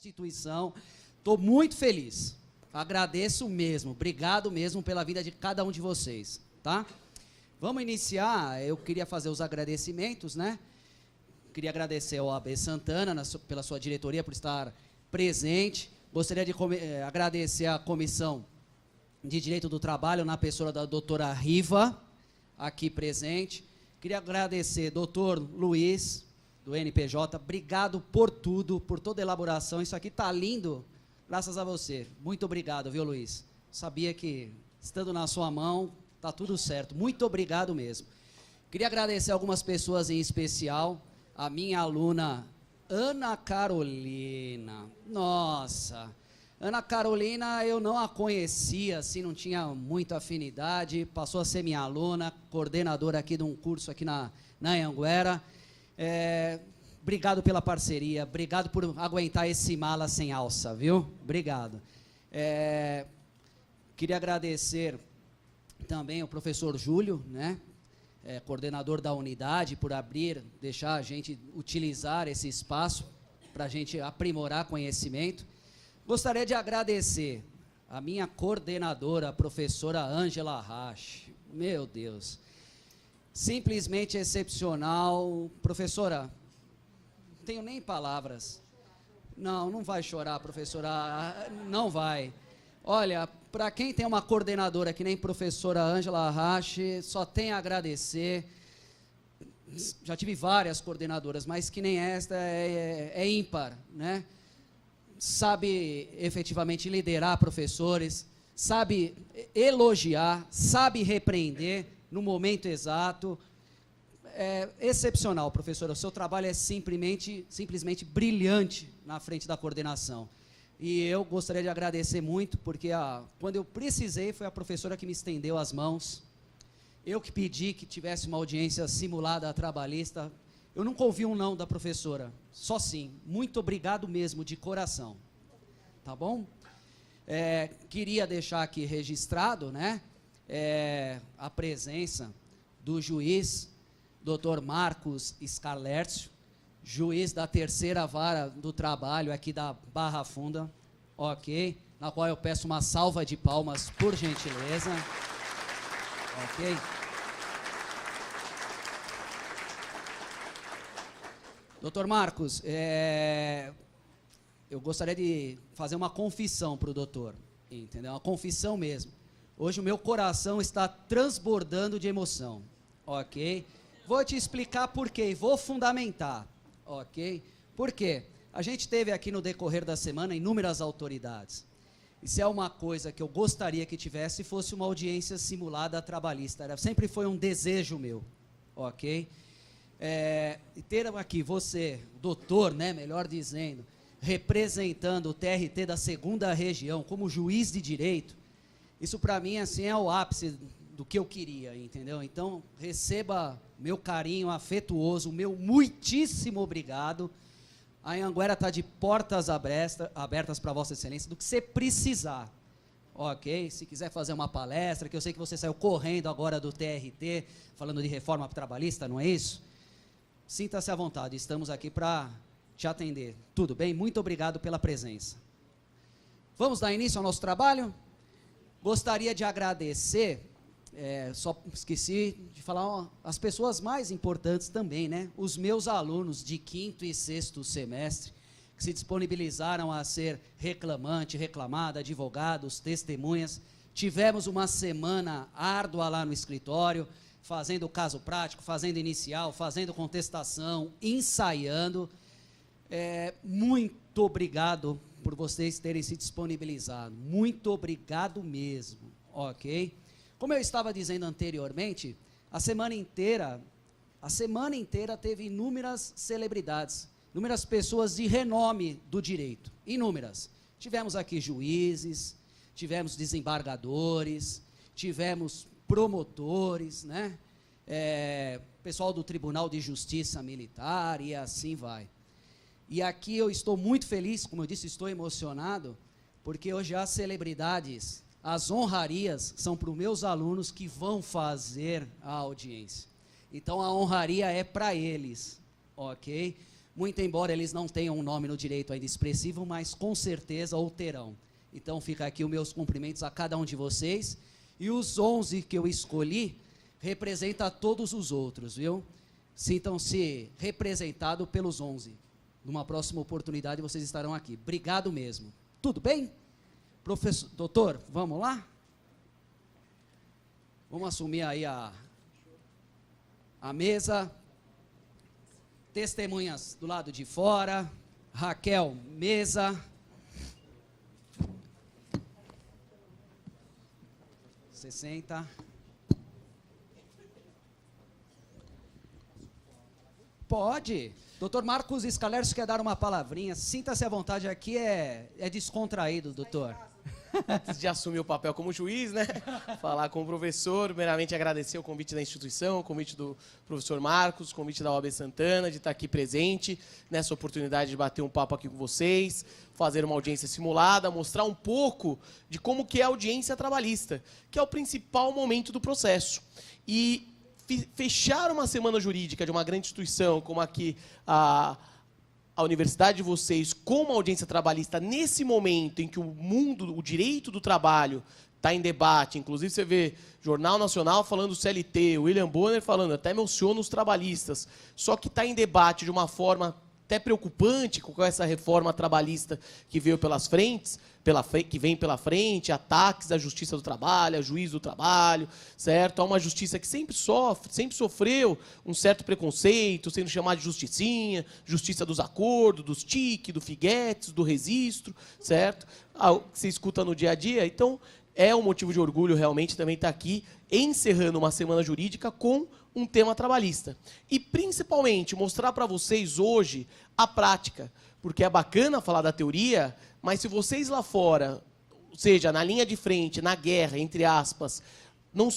instituição. Estou muito feliz. Agradeço mesmo. Obrigado mesmo pela vida de cada um de vocês, tá? Vamos iniciar. Eu queria fazer os agradecimentos, né? Queria agradecer ao AB Santana pela sua diretoria, por estar presente. Gostaria de agradecer à Comissão de Direito do Trabalho, na pessoa da doutora Riva, aqui presente. Queria agradecer doutor Luiz, do NPJ. Obrigado por tudo, por toda a elaboração. Isso aqui está lindo, graças a você. Muito obrigado, viu, Luiz? Sabia que, estando na sua mão, está tudo certo. Muito obrigado mesmo. Queria agradecer algumas pessoas em especial. A minha aluna Ana Carolina. Nossa, Ana Carolina, eu não a conhecia, assim, não tinha muita afinidade. Passou a ser minha aluna, coordenadora aqui de um curso aqui na Anhanguera. Obrigado pela parceria, obrigado por aguentar esse mala sem alça, viu? Obrigado. Queria agradecer também ao professor Júlio, né? Coordenador da unidade, por deixar a gente utilizar esse espaço para a gente aprimorar conhecimento. Gostaria de agradecer a minha coordenadora, a professora Ângela Rasch. Meu Deus, simplesmente excepcional. Professora, não tenho nem palavras. Não vai chorar, professora, não vai. Olha, para quem tem uma coordenadora que nem professora Ângela Rasch, só tem a agradecer. Já tive várias coordenadoras, mas que nem esta é ímpar, né? Sabe efetivamente liderar professores, sabe elogiar, sabe repreender no momento exato. É excepcional, professora. O seu trabalho é simplesmente brilhante na frente da coordenação. E eu gostaria de agradecer muito, porque quando eu precisei, foi a professora que me estendeu as mãos. Eu que pedi que tivesse uma audiência simulada trabalhista. Eu nunca ouvi um não da professora, só sim. Muito obrigado mesmo, de coração. Tá bom? Queria deixar aqui registrado, né, a presença do juiz, Dr. Marcos Scarlércio, juiz da 3ª Vara do Trabalho aqui da Barra Funda, ok? Na qual eu peço uma salva de palmas, por gentileza. Ok? Doutor Marcos, eu gostaria de fazer uma confissão para o doutor, entendeu? Uma confissão mesmo. Hoje o meu coração está transbordando de emoção, ok? Vou te explicar por quê, vou fundamentar. Ok? Por quê? A gente teve aqui no decorrer da semana inúmeras autoridades. Isso é uma coisa que eu gostaria que tivesse, fosse uma audiência simulada trabalhista. Sempre foi um desejo meu, ok? E ter aqui você, doutor, né, melhor dizendo, representando o TRT da 2ª Região como juiz de direito, isso para mim assim é o ápice do que eu queria, entendeu? Então, receba meu carinho afetuoso, meu muitíssimo obrigado. A Anhanguera está de portas abertas para Vossa Excelência, do que você precisar, ok? Se quiser fazer uma palestra, que eu sei que você saiu correndo agora do TRT, falando de reforma trabalhista, não é isso? Sinta-se à vontade, estamos aqui para te atender. Tudo bem? Muito obrigado pela presença. Vamos dar início ao nosso trabalho? Gostaria de agradecer... só esqueci de falar as pessoas mais importantes também, né? Os meus alunos de 5º e 6º semestre, que se disponibilizaram a ser reclamante, reclamada, advogados, testemunhas. Tivemos uma semana árdua lá no escritório, fazendo caso prático, fazendo inicial, fazendo contestação, ensaiando. Muito obrigado por vocês terem se disponibilizado. Muito obrigado mesmo, ok? Como eu estava dizendo anteriormente, a semana inteira teve inúmeras celebridades, inúmeras pessoas de renome do direito, inúmeras. Tivemos aqui juízes, tivemos desembargadores, tivemos promotores, né? Pessoal do Tribunal de Justiça Militar e assim vai. E aqui eu estou muito feliz, como eu disse, estou emocionado, porque hoje as celebridades... As honrarias são para os meus alunos que vão fazer a audiência. Então, a honraria é para eles, ok? muito embora eles não tenham um nome no direito ainda expressivo, mas com certeza o terão. Então fica aqui os meus cumprimentos a cada um de vocês, e os 11 que eu escolhi representam todos os outros, viu? Sintam-se representados pelos 11. Numa próxima oportunidade vocês estarão aqui. Obrigado mesmo. Tudo bem? Professor, doutor, vamos lá? Vamos assumir aí a mesa. Testemunhas do lado de fora. Raquel, mesa. Você senta. Pode. Doutor Marcos Scalercio quer dar uma palavrinha. Sinta-se à vontade, aqui é descontraído, doutor. Antes de assumir o papel como juiz, né? Falar com o professor, primeiramente agradecer o convite da instituição, o convite do professor Marcos, o convite da OAB Santana, de estar aqui presente, nessa oportunidade de bater um papo aqui com vocês, fazer uma audiência simulada, mostrar um pouco de como que é a audiência trabalhista, que é o principal momento do processo. E fechar uma semana jurídica de uma grande instituição, como aqui a universidade de vocês, com uma audiência trabalhista, nesse momento em que o direito do trabalho está em debate, inclusive você vê Jornal Nacional falando do CLT, William Bonner falando, até menciona os trabalhistas, só que está em debate de uma forma até preocupante com essa reforma trabalhista que veio pelas frentes, que vem pela frente, ataques à justiça do trabalho, a juiz do trabalho, certo? Há uma justiça que sempre sofreu um certo preconceito, sendo chamada de justicinha, justiça dos acordos, dos TIC, do Figuetes, do registro, certo? Que você escuta no dia a dia. Então, é um motivo de orgulho realmente também estar aqui, encerrando uma semana jurídica com um tema trabalhista. E, principalmente, mostrar para vocês hoje a prática, porque é bacana falar da teoria, mas se vocês lá fora, ou seja, na linha de frente, na guerra, entre aspas, não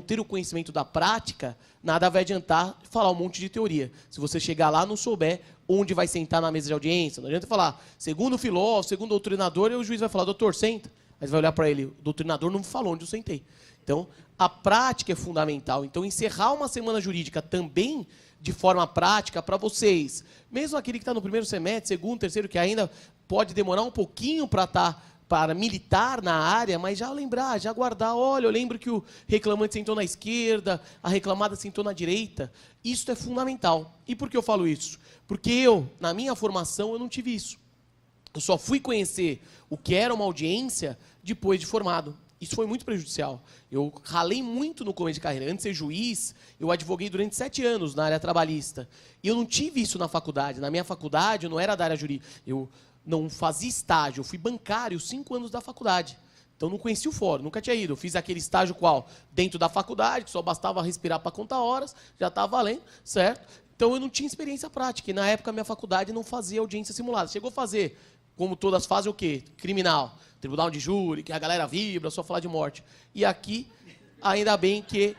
ter o conhecimento da prática, nada vai adiantar falar um monte de teoria. Se você chegar lá e não souber onde vai sentar na mesa de audiência, não adianta falar, segundo o filósofo, segundo o doutrinador, e o juiz vai falar, doutor, senta. Aí você vai olhar para ele, o doutrinador não me falou onde eu sentei. Então, a prática é fundamental. Então, encerrar uma semana jurídica também de forma prática para vocês, mesmo aquele que está no primeiro semestre, segundo, terceiro, que ainda pode demorar um pouquinho para militar na área, mas já lembrar, já guardar, olha, eu lembro que o reclamante sentou na esquerda, a reclamada sentou na direita. Isso é fundamental. E por que eu falo isso? Porque eu, na minha formação, eu não tive isso. Eu só fui conhecer o que era uma audiência depois de formado. Isso foi muito prejudicial. Eu ralei muito no começo de carreira. Antes de ser juiz, eu advoguei durante 7 anos na área trabalhista. E eu não tive isso na faculdade. Na minha faculdade, eu não era da área jurídica. Eu não fazia estágio. Eu fui bancário 5 anos da faculdade. Então, não conhecia o fórum, nunca tinha ido. Eu fiz aquele estágio qual? Dentro da faculdade, que só bastava respirar para contar horas, já estava valendo, certo? Então, eu não tinha experiência prática. E, na época, a minha faculdade não fazia audiência simulada. Chegou a fazer, como todas fazem, o quê? Criminal. Tribunal de júri, que a galera vibra, só falar de morte. E aqui, ainda bem que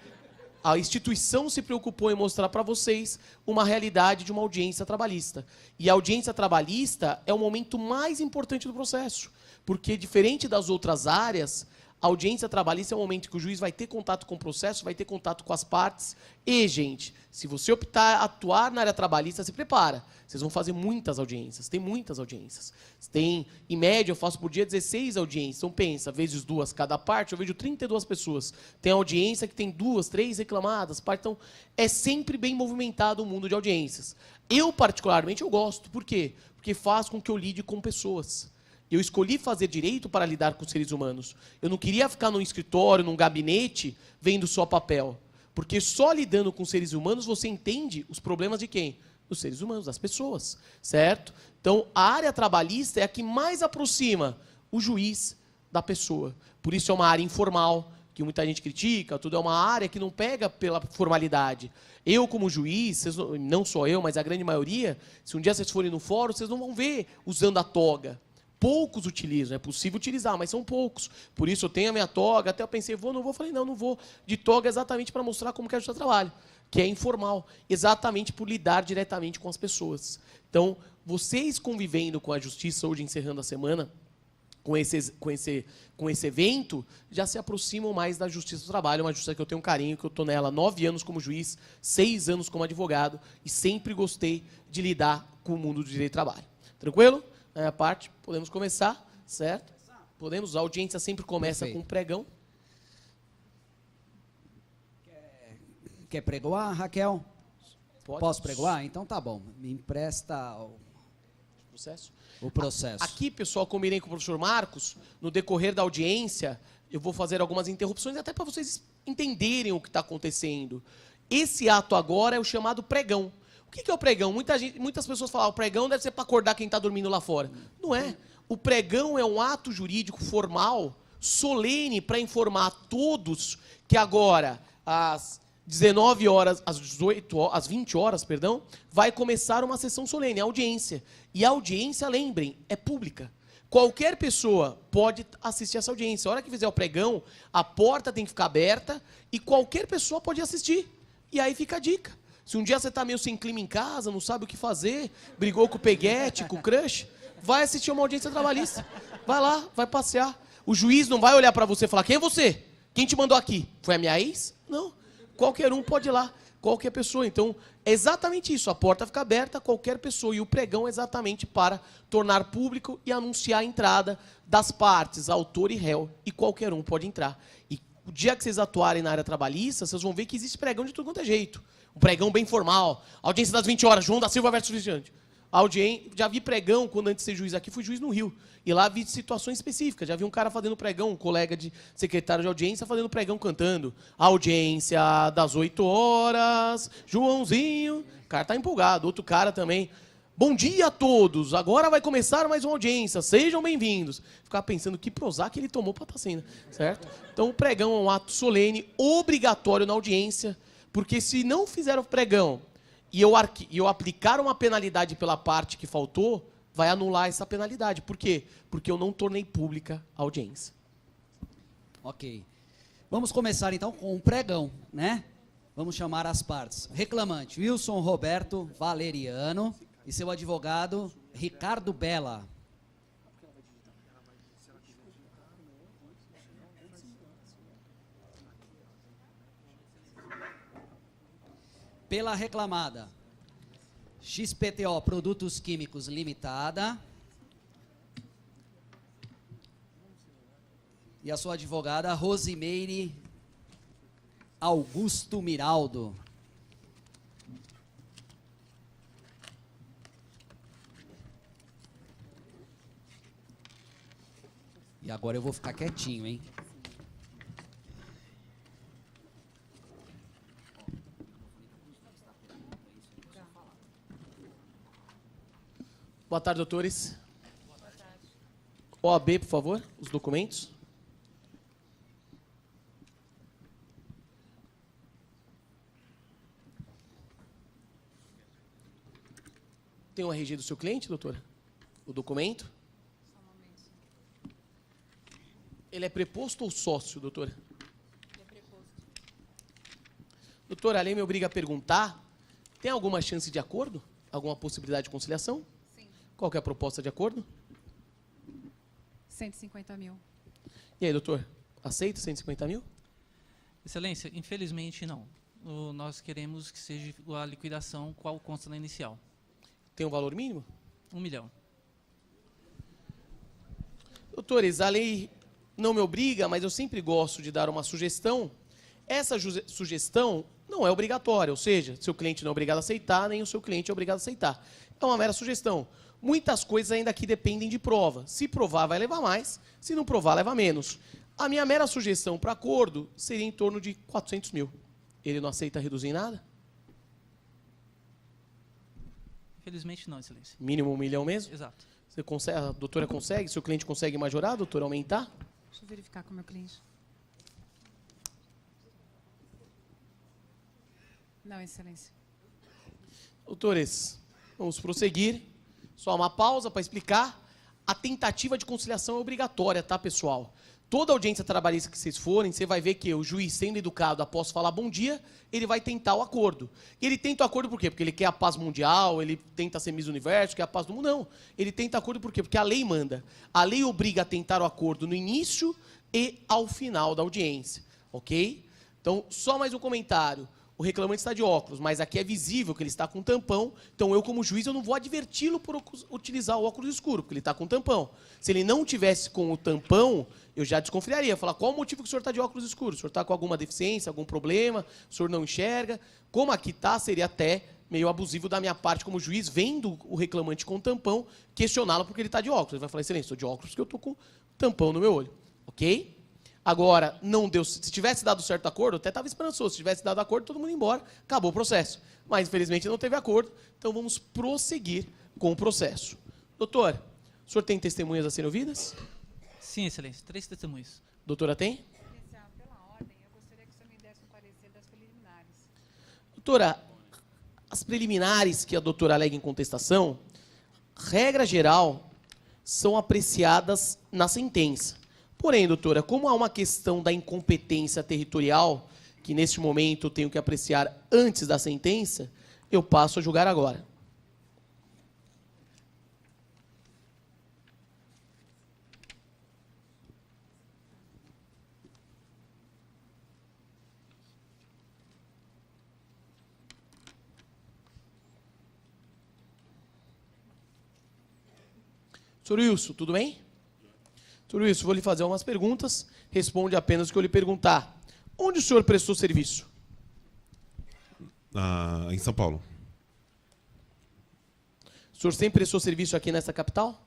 a instituição se preocupou em mostrar para vocês uma realidade de uma audiência trabalhista. E a audiência trabalhista é o momento mais importante do processo, porque, diferente das outras áreas, a audiência trabalhista é o momento que o juiz vai ter contato com o processo, vai ter contato com as partes. E, gente, se você optar a atuar na área trabalhista, se prepara. Vocês vão fazer muitas audiências, tem muitas audiências. Tem, em média, eu faço por dia 16 audiências. Então, pensa, vezes 2 cada parte, eu vejo 32 pessoas. Tem audiência que tem 2, 3 reclamadas. Então, é sempre bem movimentado o mundo de audiências. Eu, particularmente, eu gosto. Por quê? Porque faz com que eu lide com pessoas. Eu escolhi fazer direito para lidar com seres humanos. Eu não queria ficar num escritório, num gabinete, vendo só papel. Porque só lidando com seres humanos você entende os problemas de quem? Dos seres humanos, das pessoas, certo? Então, a área trabalhista é a que mais aproxima o juiz da pessoa. Por isso é uma área informal, que muita gente critica, tudo é uma área que não pega pela formalidade. Eu, como juiz, não só eu, mas a grande maioria, se um dia vocês forem no fórum, vocês não vão ver usando a toga. Poucos utilizam, é possível utilizar, mas são poucos. Por isso eu tenho a minha toga, até eu pensei, vou, não vou, falei, não vou. De toga exatamente para mostrar como que é o seu trabalho, que é informal, exatamente por lidar diretamente com as pessoas. Então, vocês convivendo com a justiça, hoje encerrando a semana, com esse evento, já se aproximam mais da Justiça do Trabalho, uma justiça que eu tenho um carinho, que eu estou nela há 9 anos como juiz, 6 anos como advogado, e sempre gostei de lidar com o mundo do direito do trabalho. Tranquilo? Da minha parte, podemos começar, certo? Podemos, a audiência sempre começa Perfeito. com um pregão. Quer pregoar, Raquel? Pode. Posso pregoar? Então tá bom. Me empresta Processo. o processo. Aqui, pessoal, combinei com o professor Marcos, no decorrer da audiência, eu vou fazer algumas interrupções, até para vocês entenderem o que está acontecendo. Esse ato agora é o chamado pregão. O que é o pregão? Muitas pessoas falam, o pregão deve ser para acordar quem está dormindo lá fora. Não é. O pregão é um ato jurídico formal, solene, para informar a todos que agora, às 19 horas, às 20 horas, perdão, vai começar uma sessão solene, a audiência. E a audiência, lembrem, é pública. Qualquer pessoa pode assistir essa audiência. A hora que fizer o pregão, a porta tem que ficar aberta e qualquer pessoa pode assistir. E aí fica a dica. Se um dia você está meio sem clima em casa, não sabe o que fazer, brigou com o peguete, com o crush, vai assistir uma audiência trabalhista. Vai lá, vai passear. O juiz não vai olhar para você e falar, quem é você? Quem te mandou aqui? Foi a minha ex? Não. Qualquer um pode ir lá, qualquer pessoa. Então, é exatamente isso. A porta fica aberta a qualquer pessoa. E o pregão é exatamente para tornar público e anunciar a entrada das partes, autor e réu. E qualquer um pode entrar. E o dia que vocês atuarem na área trabalhista, vocês vão ver que existe pregão de tudo quanto é jeito. Um pregão bem formal. Audiência das 20 horas, João da Silva versus Cristiano. Já vi pregão, quando antes de ser juiz aqui, fui juiz no Rio. E lá vi situações específicas. Já vi um cara fazendo pregão, um colega de secretário de audiência, fazendo pregão cantando. Audiência das 8 horas, Joãozinho. O cara tá empolgado. Outro cara também. Bom dia a todos. Agora vai começar mais uma audiência. Sejam bem-vindos. Ficava pensando que Prozac ele tomou para estar sendo, certo? Então o pregão é um ato solene, obrigatório na audiência, porque se não fizer o pregão e eu aplicar uma penalidade pela parte que faltou, vai anular essa penalidade. Por quê? Porque eu não tornei pública a audiência. Ok. Vamos começar então com um pregão, né? Vamos chamar as partes. Reclamante, Wilson Roberto Valeriano e seu advogado, Ricardo Bella. Pela reclamada, XPTO Produtos Químicos Limitada. E a sua advogada, Rosimeire Augusto Miraldo. E agora eu vou ficar quietinho, hein? Boa tarde, doutores. Boa tarde. OAB, por favor, os documentos. Tem o RG do seu cliente, doutora? O documento? Só um momento. Ele é preposto ou sócio, doutora? Ele é preposto. Doutora, a lei me obriga a perguntar, tem alguma chance de acordo? Alguma possibilidade de conciliação? Sim. Qual que é a proposta de acordo? 150 mil. E aí, doutor, aceita 150 mil? Excelência, infelizmente não. Nós queremos que seja a liquidação qual consta na inicial. Tem um valor mínimo? 1 milhão. Doutores, a lei não me obriga, mas eu sempre gosto de dar uma sugestão. Essa sugestão não é obrigatória, ou seja, seu cliente não é obrigado a aceitar, nem o seu cliente é obrigado a aceitar. É uma mera sugestão. Muitas coisas ainda aqui dependem de prova. Se provar, vai levar mais. Se não provar, leva menos. A minha mera sugestão para acordo seria em torno de 400 mil. Ele não aceita reduzir em nada? Infelizmente não, excelência. Mínimo 1 milhão mesmo? Exato. Você consegue, a doutora consegue? Seu cliente consegue majorar, doutora, aumentar? Deixa eu verificar com o meu cliente. Não, excelência. Doutores, vamos prosseguir. Só uma pausa para explicar. A tentativa de conciliação é obrigatória, tá, pessoal? Toda audiência trabalhista que vocês forem, você vai ver que o juiz, sendo educado após falar bom dia, ele vai tentar o acordo. E ele tenta o acordo por quê? Porque ele quer a paz mundial, ele tenta ser Miss Universo, quer a paz do mundo. Não. Ele tenta acordo por quê? Porque a lei manda. A lei obriga a tentar o acordo no início e ao final da audiência. Ok? Então, só mais um comentário. O reclamante está de óculos, mas aqui é visível que ele está com tampão. Então, eu, como juiz, eu não vou adverti-lo por utilizar o óculos escuro, porque ele está com tampão. Se ele não tivesse com o tampão, eu já desconfiaria. Falar, qual o motivo que o senhor está de óculos escuros? O senhor está com alguma deficiência, algum problema? O senhor não enxerga? Como aqui está, seria até meio abusivo da minha parte como juiz, vendo o reclamante com tampão, questioná-lo porque ele está de óculos. Ele vai falar, excelência, estou de óculos porque eu estou com tampão no meu olho. Ok? Agora, não deu. Se tivesse dado certo acordo, eu até estava esperançoso. Se tivesse dado acordo, todo mundo ia embora, acabou o processo. Mas, infelizmente, não teve acordo, então vamos prosseguir com o processo. Doutor, o senhor tem testemunhas a serem ouvidas? Sim, excelência. 3 testemunhos. Doutora, tem? Pela ordem, eu gostaria que o senhor me desse um parecer das preliminares. Doutora, as preliminares que a doutora alega em contestação, regra geral, são apreciadas na sentença. Porém, doutora, como há uma questão da incompetência territorial, que neste momento eu tenho que apreciar antes da sentença, eu passo a julgar agora. Senhor Wilson, tudo bem? Senhor Wilson, vou lhe fazer umas perguntas, responde apenas o que eu lhe perguntar. Onde o senhor prestou serviço? Em São Paulo. O senhor sempre prestou serviço aqui nessa capital?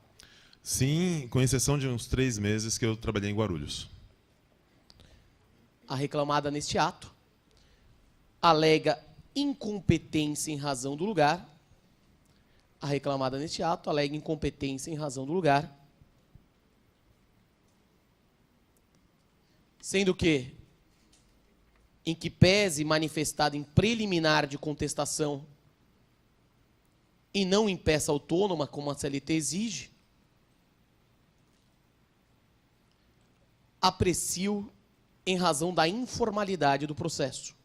Sim, com exceção de uns 3 meses que eu trabalhei em Guarulhos. A reclamada neste ato alega incompetência em razão do lugar. A reclamada neste ato alega incompetência em razão do lugar. Sendo que, em que pese manifestado em preliminar de contestação e não em peça autônoma, como a CLT exige, aprecio em razão da informalidade do processo.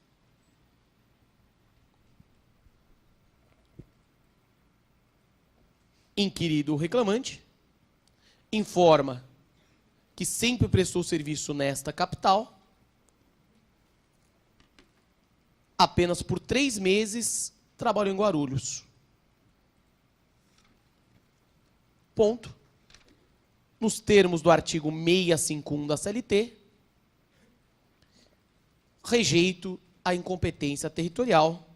Inquirido o reclamante, informa que sempre prestou serviço nesta capital, apenas por 3 meses trabalhou em Guarulhos. Ponto. Nos termos do artigo 651 da CLT, rejeito a incompetência territorial,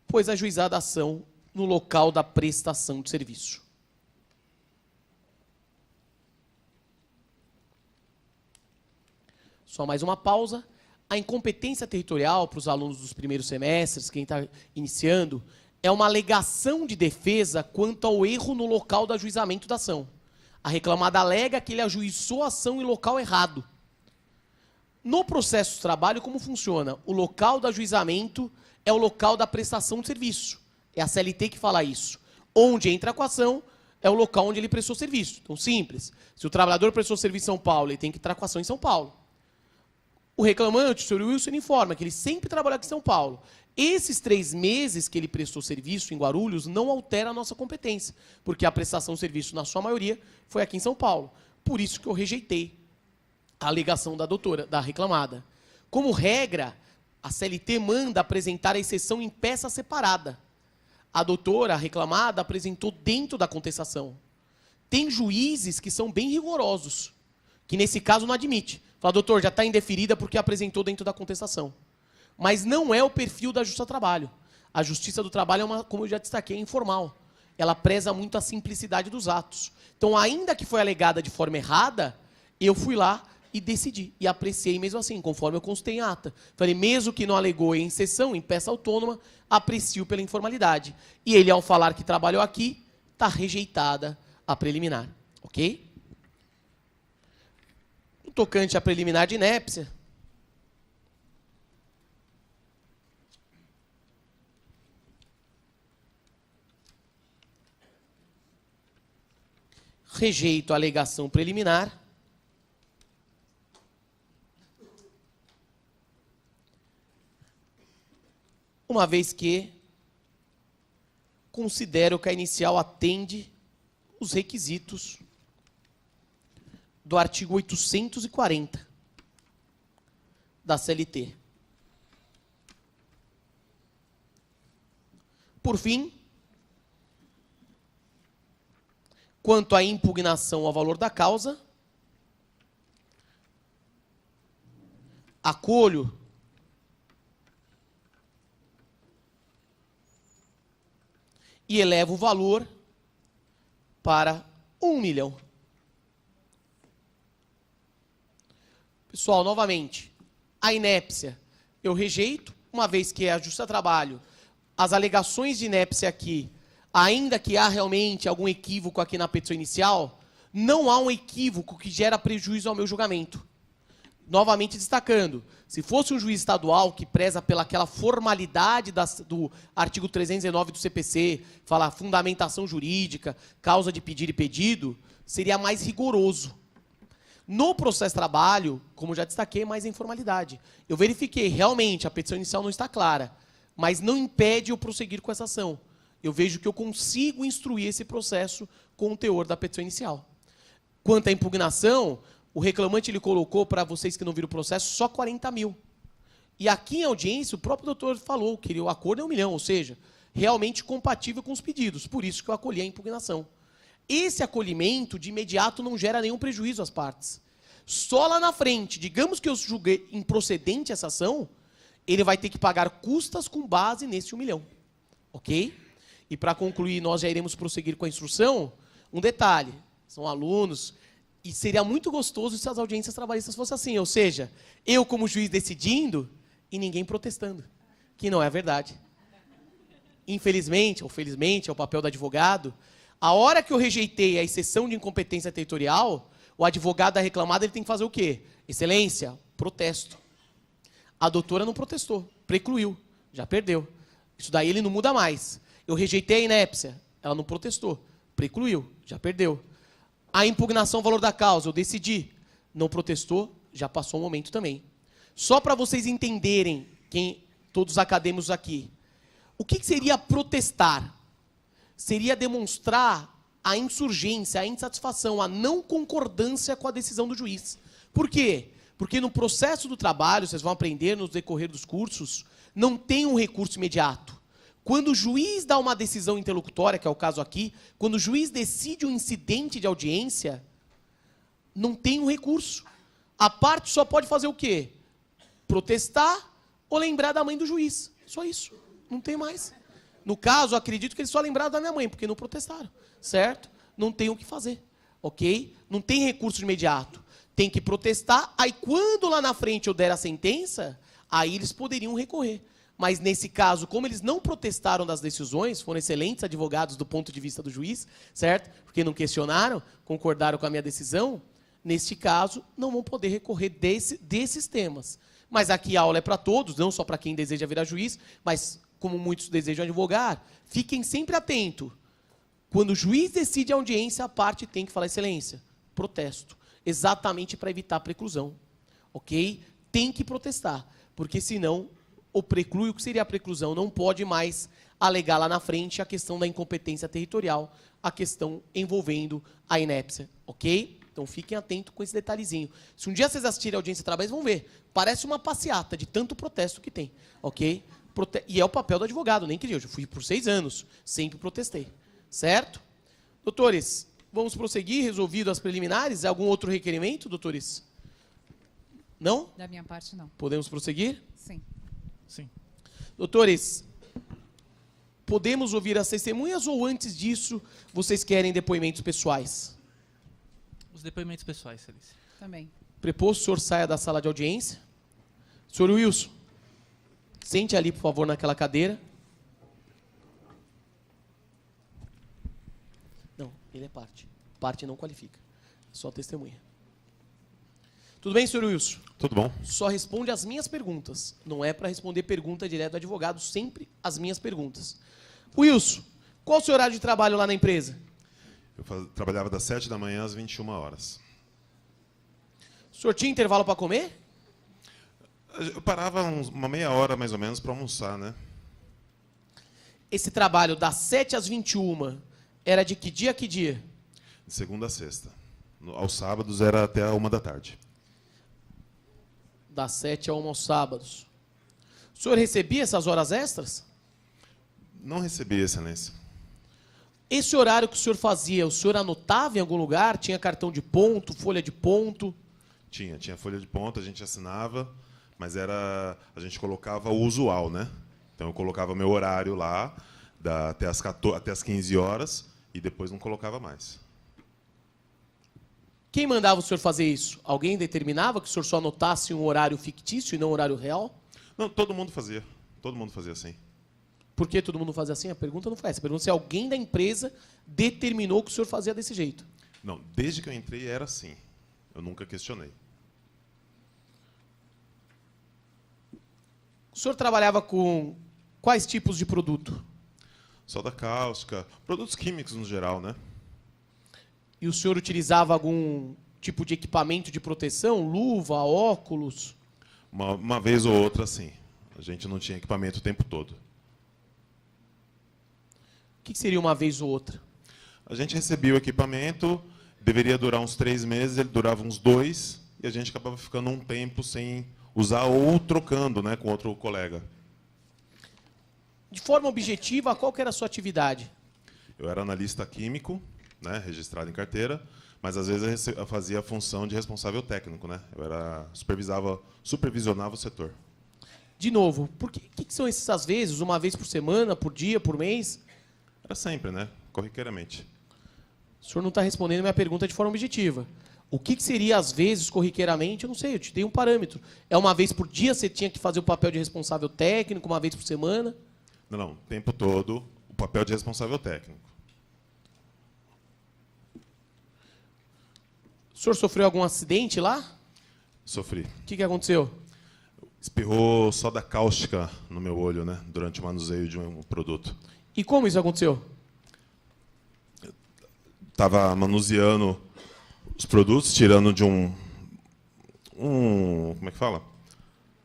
pois ajuizada a ação no local da prestação de serviço. Só mais uma pausa. A incompetência territorial para os alunos dos primeiros semestres, quem está iniciando, é uma alegação de defesa quanto ao erro no local do ajuizamento da ação. A reclamada alega que ele ajuizou a ação em local errado. No processo de trabalho, como funciona? O local do ajuizamento é o local da prestação de serviço. É a CLT que fala isso. Onde entra com a ação é o local onde ele prestou serviço. Então, simples. Se o trabalhador prestou serviço em São Paulo, ele tem que entrar com a ação em São Paulo. O reclamante, o senhor Wilson, informa que ele sempre trabalhou aqui em São Paulo. Esses 3 meses que ele prestou serviço em Guarulhos não altera a nossa competência, porque a prestação de serviço, na sua maioria, foi aqui em São Paulo. Por isso que eu rejeitei a alegação da doutora, da reclamada. Como regra, a CLT manda apresentar a exceção em peça separada. A doutora, a reclamada, apresentou dentro da contestação. Tem juízes que são bem rigorosos, que nesse caso não admite. Fala, doutor, já está indeferida porque apresentou dentro da contestação. Mas não é o perfil da Justiça do Trabalho. A Justiça do Trabalho é uma, como eu já destaquei, informal. Ela preza muito a simplicidade dos atos. Então, ainda que foi alegada de forma errada, eu fui lá e decidi. E apreciei mesmo assim, conforme eu consultei em ata. Falei, mesmo que não alegou em sessão, em peça autônoma, aprecio pela informalidade. E ele, ao falar que trabalhou aqui, está rejeitada a preliminar. Ok? Tocante à preliminar de inépcia, rejeito a alegação preliminar uma vez que considero que a inicial atende os requisitos do artigo 840 da CLT. Por fim, quanto à impugnação ao valor da causa, acolho e elevo o valor para 1 milhão. Pessoal, novamente, a inépcia eu rejeito, uma vez que é a justa trabalho. As alegações de inépcia aqui, ainda que há realmente algum equívoco aqui na petição inicial, não há um equívoco que gera prejuízo ao meu julgamento. Novamente destacando, se fosse um juiz estadual que preza pelaquela formalidade do artigo 319 do CPC, falar fundamentação jurídica, causa de pedir e pedido, seria mais rigoroso. No processo de trabalho, como já destaquei, mais informalidade. Eu verifiquei, realmente, a petição inicial não está clara, mas não impede eu prosseguir com essa ação. Eu vejo que eu consigo instruir esse processo com o teor da petição inicial. Quanto à impugnação, o reclamante ele colocou, para vocês que não viram o processo, só 40 mil. E aqui em audiência, o próprio doutor falou que o acordo é 1 milhão, ou seja, realmente compatível com os pedidos. Por isso que eu acolhi a impugnação. Esse acolhimento, de imediato, não gera nenhum prejuízo às partes. Só lá na frente, digamos que eu julguei improcedente essa ação, ele vai ter que pagar custas com base nesse 1 milhão. Ok? E para concluir, nós já iremos prosseguir com a instrução. Um detalhe, são alunos, e seria muito gostoso se as audiências trabalhistas fossem assim, ou seja, eu como juiz decidindo e ninguém protestando, que não é a verdade. Infelizmente, ou felizmente, é o papel do advogado, a hora que eu rejeitei a exceção de incompetência territorial, o advogado da reclamada ele tem que fazer o quê? Excelência, protesto. A doutora não protestou, precluiu, já perdeu. Isso daí ele não muda mais. Eu rejeitei a inépcia, ela não protestou, precluiu, já perdeu. A impugnação ao valor da causa, eu decidi, não protestou, já passou um momento também. Só para vocês entenderem, todos os acadêmicos aqui, o que seria protestar? Seria demonstrar a insurgência, a insatisfação, a não concordância com a decisão do juiz. Por quê? Porque no processo do trabalho, vocês vão aprender no decorrer dos cursos, não tem um recurso imediato. Quando o juiz dá uma decisão interlocutória, que é o caso aqui, quando o juiz decide um incidente de audiência, não tem um recurso. A parte só pode fazer o quê? Protestar ou lembrar da mãe do juiz. Só isso. Não tem mais. No caso, acredito que eles só lembraram da minha mãe, porque não protestaram. Certo? Não tem o que fazer. Ok? Não tem recurso imediato. Tem que protestar, aí quando lá na frente eu der a sentença, aí eles poderiam recorrer. Mas nesse caso, como eles não protestaram das decisões, foram excelentes advogados do ponto de vista do juiz, certo? Porque não questionaram, concordaram com a minha decisão, neste caso, não vão poder recorrer desses temas. Mas aqui a aula é para todos, não só para quem deseja virar juiz, mas como muitos desejam advogar, fiquem sempre atentos. Quando o juiz decide a audiência, a parte tem que falar excelência, protesto, exatamente para evitar a preclusão. Ok? Tem que protestar, porque senão o preclui, o que seria a preclusão, não pode mais alegar lá na frente a questão da incompetência territorial, a questão envolvendo a inépcia, ok? Então fiquem atentos com esse detalhezinho. Se um dia vocês assistirem a audiência de trabalho, vão ver. Parece uma passeata de tanto protesto que tem, ok? E é o papel do advogado, nem que eu fui por 6 anos, sempre protestei, certo? Doutores, vamos prosseguir, resolvido as preliminares, algum outro requerimento, doutores? Não? Da minha parte, não. Podemos prosseguir? Sim. Sim. Doutores, podemos ouvir as testemunhas ou antes disso vocês querem depoimentos pessoais? Os depoimentos pessoais, Celícia. Também. Preposto, o senhor saia da sala de audiência. Senhor Wilson, sente ali, por favor, naquela cadeira. Não, ele é parte. Parte não qualifica. Só testemunha. Tudo bem, senhor Wilson? Tudo bom? Só responde as minhas perguntas. Não é para responder pergunta direta do advogado, sempre as minhas perguntas. Wilson, qual o seu horário de trabalho lá na empresa? Eu trabalhava das 7 da manhã às 21 horas. O senhor tinha intervalo para comer? Eu parava uma meia hora, mais ou menos, para almoçar, né? Esse trabalho das 7 às 21 era de que dia a que dia? De segunda a sexta. Aos sábados era até a 1 da tarde. Das 7 a 1 aos sábados. O senhor recebia essas horas extras? Não recebi, excelência. Esse horário que o senhor fazia, o senhor anotava em algum lugar? Tinha cartão de ponto, folha de ponto? Tinha folha de ponto, a gente assinava, mas a gente colocava o usual, né? Então eu colocava meu horário lá, até as 15 horas, e depois não colocava mais. Quem mandava o senhor fazer isso? Alguém determinava que o senhor só anotasse um horário fictício e não um horário real? Não, todo mundo fazia. Todo mundo fazia assim. Por que todo mundo fazia assim? A pergunta não foi essa. A pergunta é se alguém da empresa determinou que o senhor fazia desse jeito. Não, desde que eu entrei era assim. Eu nunca questionei. O senhor trabalhava com quais tipos de produto? Soda cáustica, produtos químicos no geral, né? E o senhor utilizava algum tipo de equipamento de proteção? Luva, óculos? Uma vez ou outra, sim. A gente não tinha equipamento o tempo todo. O que seria uma vez ou outra? A gente recebia o equipamento, deveria durar uns 3 meses, ele durava uns 2, e a gente acabava ficando um tempo sem usar ou trocando, né, com outro colega. De forma objetiva, qual que era a sua atividade? Eu era analista químico, né, registrado em carteira, mas às vezes eu fazia a função de responsável técnico, né? Eu supervisionava o setor. De novo, por que são essas vezes? Uma vez por semana, por dia, por mês? Era sempre, né? Corriqueiramente. O senhor não está respondendo a minha pergunta de forma objetiva. O que seria, às vezes, corriqueiramente? Eu não sei, eu te dei um parâmetro. É uma vez por dia você tinha que fazer o papel de responsável técnico, uma vez por semana? Não, o tempo todo, o papel de responsável técnico. O senhor sofreu algum acidente lá? Sofri. O que aconteceu? Espirrou soda cáustica no meu olho, né? Durante o manuseio de um produto. E como isso aconteceu? Estava manuseando os produtos, tirando de como é que fala?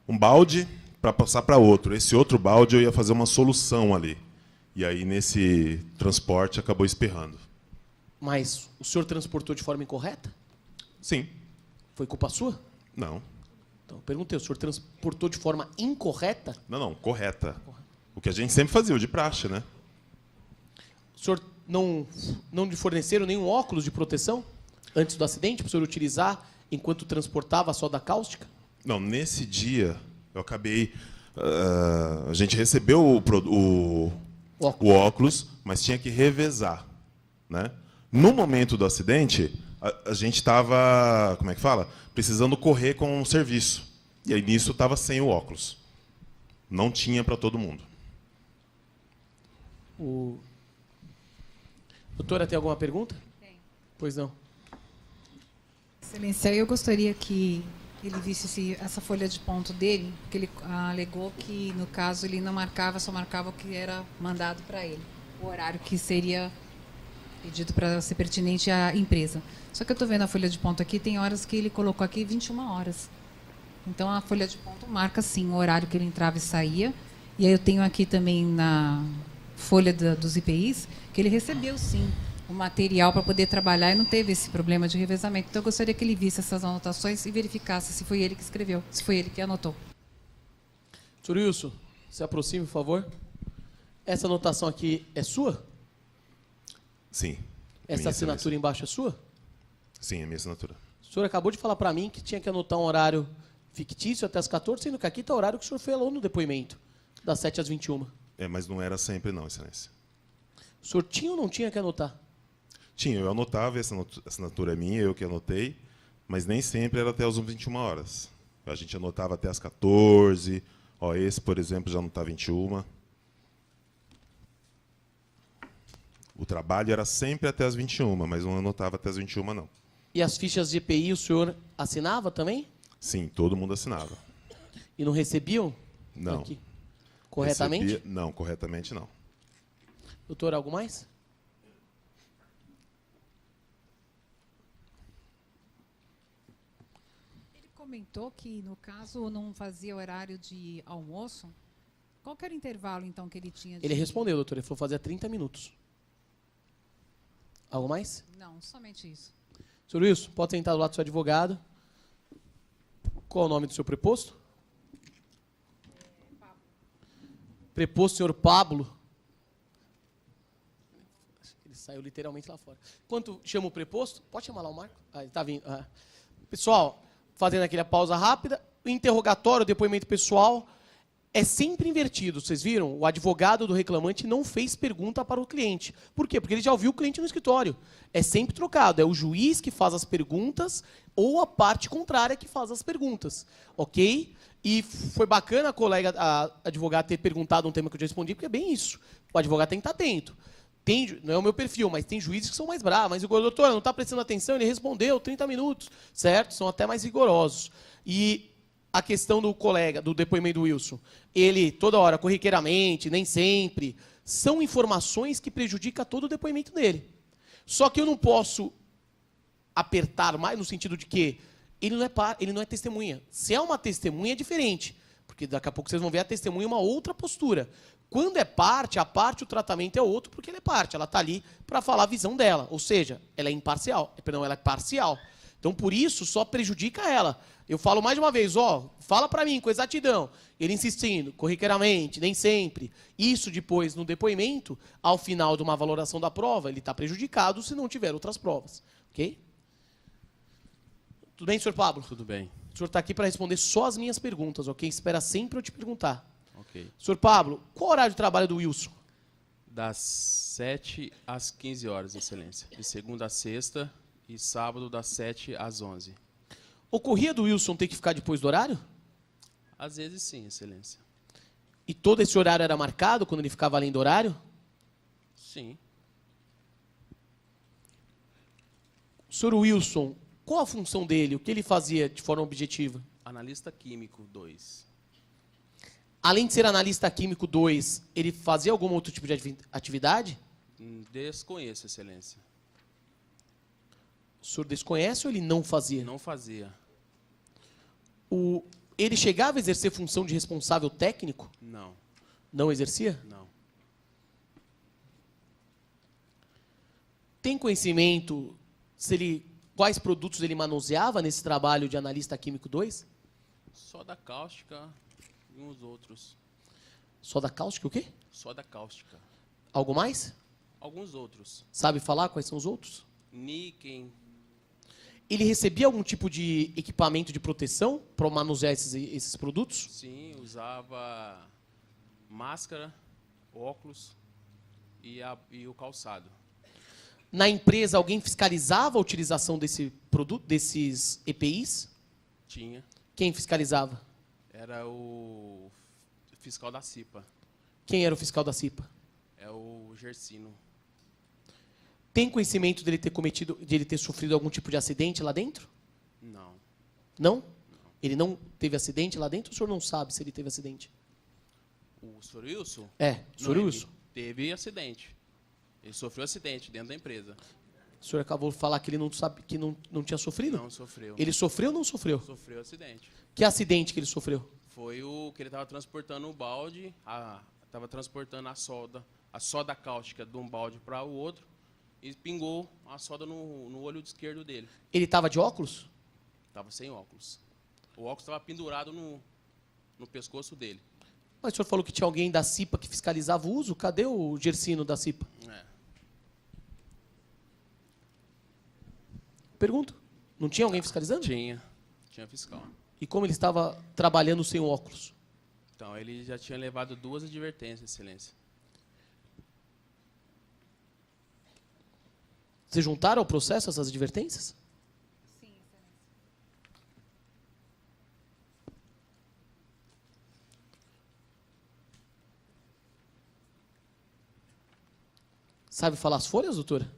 Um balde para passar para outro. Esse outro balde eu ia fazer uma solução ali. E aí, nesse transporte, acabou espirrando. Mas o senhor transportou de forma incorreta? Sim. Foi culpa sua? Não. Então, eu perguntei, o senhor transportou de forma incorreta? Não, correta. O que a gente sempre fazia, o de praxe, né? O senhor não lhe forneceram nenhum óculos de proteção antes do acidente para o senhor utilizar enquanto transportava a soda cáustica? Não, nesse dia eu acabei... a gente recebeu o óculos, mas tinha que revezar, né? No momento do acidente, a gente estava, como é que fala? Precisando correr com o serviço. E aí nisso estava sem o óculos. Não tinha para todo mundo. Doutora, tem alguma pergunta? Tem. Pois não. Excelência, eu gostaria que ele visse essa folha de ponto dele, porque ele alegou que, no caso, ele não marcava, só marcava o que era mandado para ele, o horário que seria pedido para ser pertinente à empresa. Só que eu estou vendo a folha de ponto aqui, tem horas que ele colocou aqui 21 horas. Então, a folha de ponto marca, sim, o horário que ele entrava e saía. E aí eu tenho aqui também na folha dos IPIs que ele recebeu, sim, o material para poder trabalhar e não teve esse problema de revezamento. Então, eu gostaria que ele visse essas anotações e verificasse se foi ele que escreveu, se foi ele que anotou. Senhor Wilson, se aproxime, por favor. Essa anotação aqui é sua? Sim. Essa assinatura embaixo é sua? Sim, é minha assinatura. O senhor acabou de falar para mim que tinha que anotar um horário fictício até as 14, sendo que aqui está o horário que o senhor falou no depoimento, das 7 às 21. Mas não era sempre não, excelência. O senhor tinha ou não tinha que anotar? Tinha, eu anotava, essa assinatura é minha, eu que anotei, mas nem sempre era até as 21 horas. A gente anotava até as 14, esse, por exemplo, já não está 21. O trabalho era sempre até as 21, mas não anotava até as 21, não. E as fichas de EPI o senhor assinava também? Sim, todo mundo assinava. E não recebiam? Não. Aqui. Corretamente? Não, corretamente não. Doutor, algo mais? Ele comentou que, no caso, não fazia horário de almoço. Qual que era o intervalo, então, que ele tinha? Ele respondeu, doutor. Ele falou fazia 30 minutos. Algo mais? Não, somente isso. Senhor Wilson, pode sentar do lado do seu advogado. Qual é o nome do seu preposto? Preposto, senhor Pablo. Ele saiu literalmente lá fora. Enquanto chama o preposto, pode chamar lá o Marco? Ah, ele está vindo. Ah. Pessoal, fazendo aquela pausa rápida, o interrogatório, o depoimento pessoal é sempre invertido. Vocês viram? O advogado do reclamante não fez pergunta para o cliente. Por quê? Porque ele já ouviu o cliente no escritório. É sempre trocado. É o juiz que faz as perguntas ou a parte contrária que faz as perguntas. Ok? E foi bacana a colega, a advogada, ter perguntado um tema que eu já respondi, porque é bem isso. O advogado tem que estar atento. Não é o meu perfil, mas tem juízes que são mais bravos. Mas o doutor não está prestando atenção, ele respondeu 30 minutos. Certo? São até mais rigorosos. E a questão do colega, do depoimento do Wilson, ele toda hora, corriqueiramente, nem sempre, são informações que prejudicam todo o depoimento dele. Só que eu não posso apertar mais no sentido de que ele não é testemunha. Se é uma testemunha, é diferente, porque daqui a pouco vocês vão ver a testemunha uma outra postura. Quando é parte, o tratamento é outro, porque ela é parte, ela está ali para falar a visão dela, ou seja, ela é imparcial, perdão, ela é parcial. Então, por isso, só prejudica ela. Eu falo mais de uma vez, fala para mim com exatidão. Ele insistindo, corriqueiramente, nem sempre. Isso depois, no depoimento, ao final de uma valoração da prova, ele está prejudicado se não tiver outras provas. Ok? Tudo bem, senhor Pablo? Tudo bem. O senhor está aqui para responder só as minhas perguntas, ok? Espera sempre eu te perguntar. Ok. Senhor Pablo, qual o horário de trabalho do Wilson? Das 7 às 15 horas, excelência. De segunda a sexta e sábado das 7 às 11. Ocorria do Wilson ter que ficar depois do horário? Às vezes sim, excelência. E todo esse horário era marcado quando ele ficava além do horário? Sim. Senhor Wilson, qual a função dele? O que ele fazia de forma objetiva? Analista químico 2. Além de ser analista químico 2, ele fazia algum outro tipo de atividade? Desconheço, excelência. O senhor desconhece ou ele não fazia? Não fazia. Ele chegava a exercer função de responsável técnico? Não. Não exercia? Não. Tem conhecimento quais produtos ele manuseava nesse trabalho de analista químico 2? Só da cáustica e uns outros. Só da cáustica o quê? Só da cáustica. Algo mais? Alguns outros. Sabe falar quais são os outros? Níquel. Ele recebia algum tipo de equipamento de proteção para manusear esses produtos? Sim, usava máscara, óculos e o calçado. Na empresa, alguém fiscalizava a utilização desse produto, desses EPIs? Tinha. Quem fiscalizava? Era o fiscal da CIPA. Quem era o fiscal da CIPA? É o Gersino. Tem conhecimento de ele ter sofrido algum tipo de acidente lá dentro? Não. Não? Ele não teve acidente lá dentro ou o senhor não sabe se ele teve acidente? O Sr. Wilson? É, o senhor Não, Wilson. ele teve acidente. Ele sofreu acidente dentro da empresa. O senhor acabou de falar que ele não sabe que não tinha sofrido? Não sofreu. Ele sofreu ou não sofreu? Sofreu acidente. Que acidente que ele sofreu? Foi o que ele estava transportando o balde, estava transportando a soda cáustica de um balde para o outro e pingou a soda no olho esquerdo dele. Ele estava de óculos? Estava sem óculos. O óculos estava pendurado no pescoço dele. Mas o senhor falou que tinha alguém da CIPA que fiscalizava o uso? Cadê o Gersino da CIPA? Pergunto. Não tinha alguém fiscalizando? Tinha fiscal. E como ele estava trabalhando sem óculos? Então, ele já tinha levado 2 advertências, excelência. Vocês juntaram ao processo essas advertências? Sim, excelência. Sabe falar as folhas, doutora?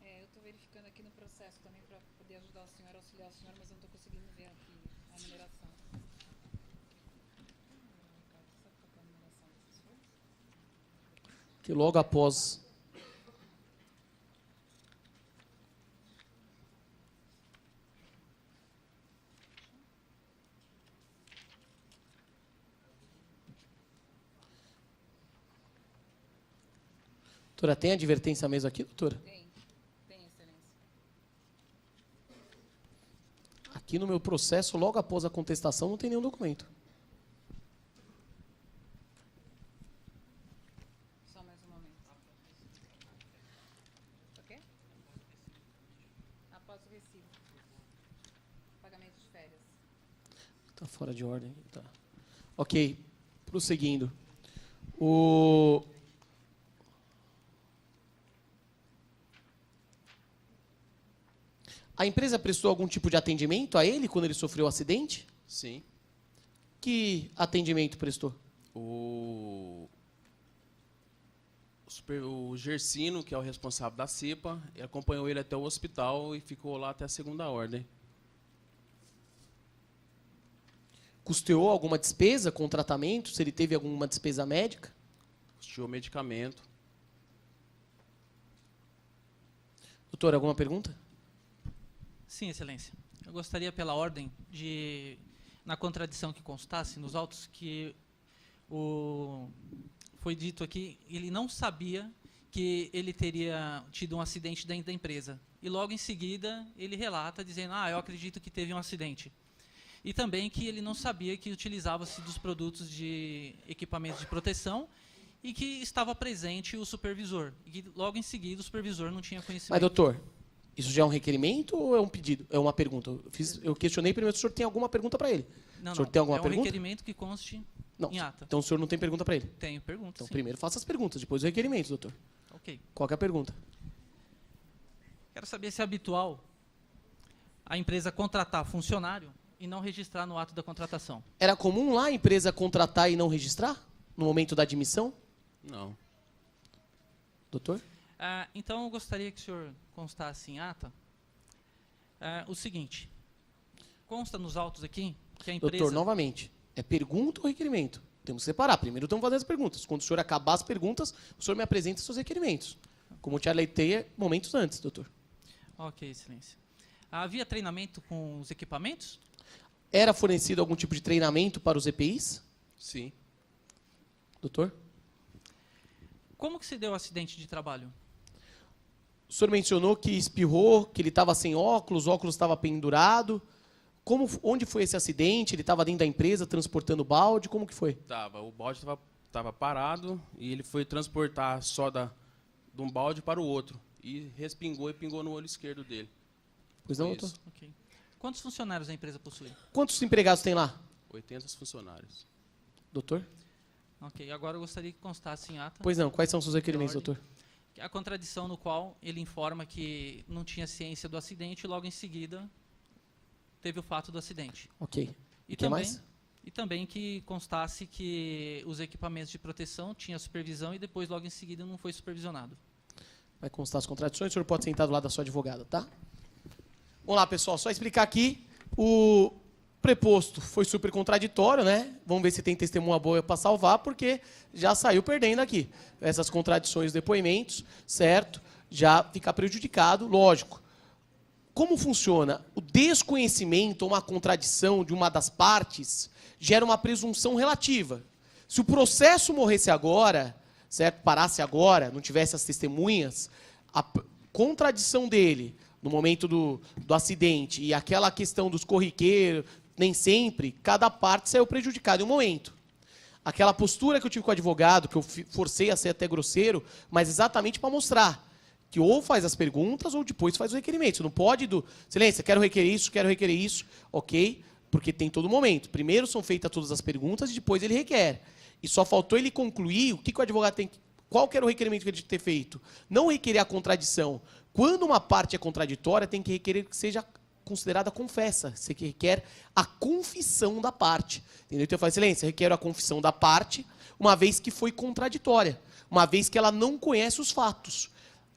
Eu estou verificando aqui no processo também para poder ajudar o senhor, auxiliar o senhor, mas eu não estou conseguindo ver aqui a numeração. Sabe qual é a numeração dessas folhas? Que logo após... Doutora, tem advertência mesmo aqui, doutora? Tem, excelência. Aqui no meu processo, logo após a contestação, não tem nenhum documento. Só mais um momento. O quê? Após o recibo. Pagamento de férias. Está fora de ordem. Tá. Ok, prosseguindo. A empresa prestou algum tipo de atendimento a ele quando ele sofreu o acidente? Sim. Que atendimento prestou? O Gersino, que é o responsável da CIPA, ele acompanhou ele até o hospital e ficou lá até a segunda ordem. Custeou alguma despesa com o tratamento? Se ele teve alguma despesa médica? Custeou medicamento. Doutor, alguma pergunta? Sim, excelência. Eu gostaria, pela ordem, na contradição que constasse nos autos, que foi dito aqui, ele não sabia que ele teria tido um acidente dentro da empresa. E logo em seguida ele relata dizendo, eu acredito que teve um acidente. E também que ele não sabia que utilizava-se dos produtos de equipamentos de proteção e que estava presente o supervisor. E que logo em seguida o supervisor não tinha conhecimento. Mas, doutor, isso já é um requerimento ou é um pedido? É uma pergunta. Eu questionei primeiro se o senhor tem alguma pergunta para ele. Não, O senhor tem alguma é um pergunta? requerimento que conste Não. em ata. Então o senhor não tem pergunta para ele? Tenho pergunta, Então sim. primeiro faça as perguntas, depois o requerimento, doutor. Ok. Qual que é a pergunta? Quero saber se é habitual a empresa contratar funcionário e não registrar no ato da contratação. Era comum lá a empresa contratar e não registrar? No momento da admissão? Não. Doutor? Então, eu gostaria que o senhor constasse em ata o seguinte. Consta nos autos aqui que a empresa... Doutor, novamente, é pergunta ou requerimento? Temos que separar. Primeiro estamos fazendo as perguntas. Quando o senhor acabar as perguntas, o senhor me apresenta seus requerimentos. Como eu te alertei momentos antes, doutor. Ok, excelência. Havia treinamento com os equipamentos? Era fornecido algum tipo de treinamento para os EPIs? Sim. Doutor? Como que se deu o acidente de trabalho? O senhor mencionou que espirrou, que ele estava sem óculos, o óculos estava pendurado. Onde foi esse acidente? Ele estava dentro da empresa transportando balde? Como que foi? O balde estava parado e ele foi transportar a soda de um balde para o outro. E respingou e pingou no olho esquerdo dele. Pois não, Foi doutor? isso. Ok. Quantos funcionários a empresa possui? Quantos empregados tem lá? 80 funcionários. Doutor? Ok, agora eu gostaria que constasse em ata Pois não, quais são os seus requerimentos, ordem. doutor? a contradição no qual ele informa que não tinha ciência do acidente e logo em seguida teve o fato do acidente. Ok. E que também, mais? E também que constasse que os equipamentos de proteção tinham supervisão e depois, logo em seguida, não foi supervisionado. Vai constar as contradições, o senhor pode sentar do lado da sua advogada, tá? Vamos lá, pessoal, só explicar aqui. O preposto foi super contraditório, né? Vamos ver se tem testemunha boa para salvar, porque já saiu perdendo aqui. Essas contradições, depoimentos, certo? Já fica prejudicado, lógico. Como funciona? O desconhecimento ou uma contradição de uma das partes gera uma presunção relativa. Se o processo morresse agora, certo? Parasse agora, não tivesse as testemunhas, a contradição dele no momento do acidente e aquela questão dos corriqueiros, nem sempre, cada parte saiu prejudicada em um momento. Aquela postura que eu tive com o advogado, que eu forcei a ser até grosseiro, mas exatamente para mostrar que ou faz as perguntas ou depois faz o requerimento. Você não pode excelência, quero requerer isso, ok? Porque tem todo momento. Primeiro são feitas todas as perguntas e depois ele requer. E só faltou ele concluir o que o advogado tem que... Qual que era o requerimento que ele tinha que ter feito? Não requerer a contradição. Quando uma parte é contraditória, tem que requerer que seja considerada confessa. Você requer a confissão da parte. Entendeu? Então eu falo, excelência, requero a confissão da parte, uma vez que foi contraditória. Uma vez que ela não conhece os fatos.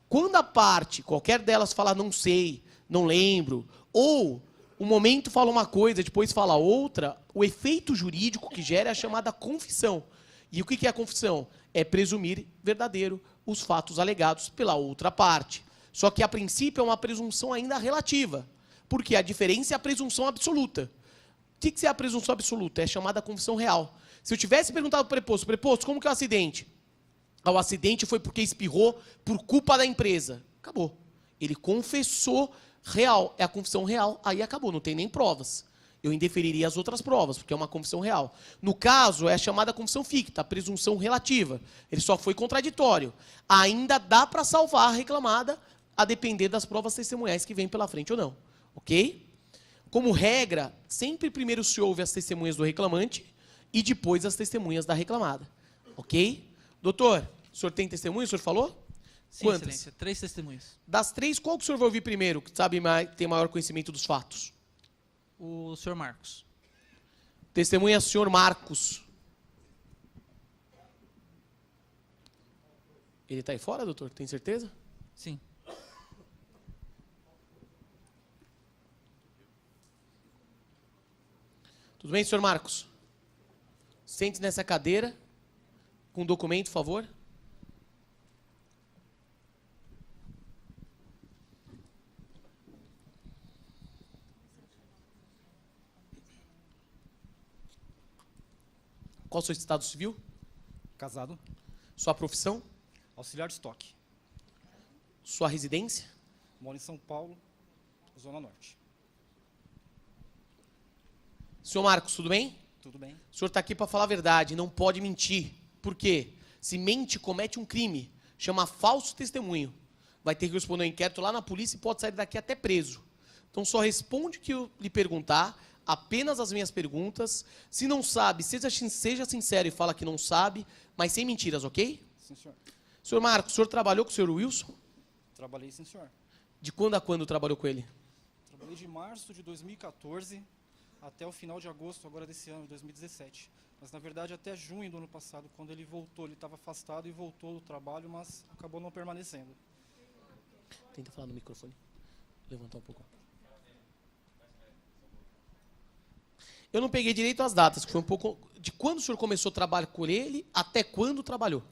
Quando a parte, qualquer delas, fala não sei, não lembro, ou um momento fala uma coisa, depois fala outra, o efeito jurídico que gera é a chamada confissão. E o que é a confissão? É presumir verdadeiro os fatos alegados pela outra parte. Só que, a princípio, é uma presunção ainda relativa, porque a diferença é a presunção absoluta. O que é a presunção absoluta? É chamada confissão real. Se eu tivesse perguntado para o preposto, como que é o acidente? ao acidente foi porque espirrou por culpa da empresa. Acabou. Ele confessou real, é a confissão real, aí acabou, não tem nem provas. Eu indeferiria as outras provas, porque é uma confissão real. No caso, é a chamada confissão ficta, a presunção relativa. Ele só foi contraditório. Ainda dá para salvar a reclamada, a depender das provas testemunhais que vêm pela frente ou não. Ok? Como regra, sempre primeiro se ouve as testemunhas do reclamante e depois as testemunhas da reclamada. Ok? Doutor, o senhor tem testemunha, o senhor falou? Sim, Quantas? excelência. 3 testemunhas. Das 3, qual que o senhor vai ouvir primeiro, que sabe tem maior conhecimento dos fatos? O senhor Marcos. Testemunha senhor Marcos. Ele está aí fora, doutor? Tem certeza? Sim. Tudo bem, senhor Marcos? Sente nessa cadeira, com o documento, por favor. Qual o seu estado civil? Casado, Sua profissão? auxiliar de estoque. Sua residência? Moro em São Paulo, Zona Norte. Senhor Marcos, tudo bem? Tudo bem? O senhor está aqui para falar a verdade, não pode mentir. Por quê? Se mente, comete um crime. Chama falso testemunho. Vai ter que responder um inquérito lá na polícia e pode sair daqui até preso. Então só responde o que eu lhe perguntar, apenas as minhas perguntas. Se não sabe, seja sincero e fala que não sabe, mas sem mentiras, ok? Sim, senhor. Senhor Marcos, o senhor trabalhou com o senhor Wilson? Trabalhei, sim, senhor. De quando a quando trabalhou com ele? Trabalhei de março de 2014 até o final de agosto, agora desse ano, 2017. Mas, na verdade, até junho do ano passado, quando ele voltou. Ele estava afastado e voltou do trabalho, mas acabou não permanecendo. Tenta falar no microfone. Levantar um pouco. Eu não peguei direito as datas, que foi um pouco... De quando o senhor começou o trabalho com ele, até quando trabalhou?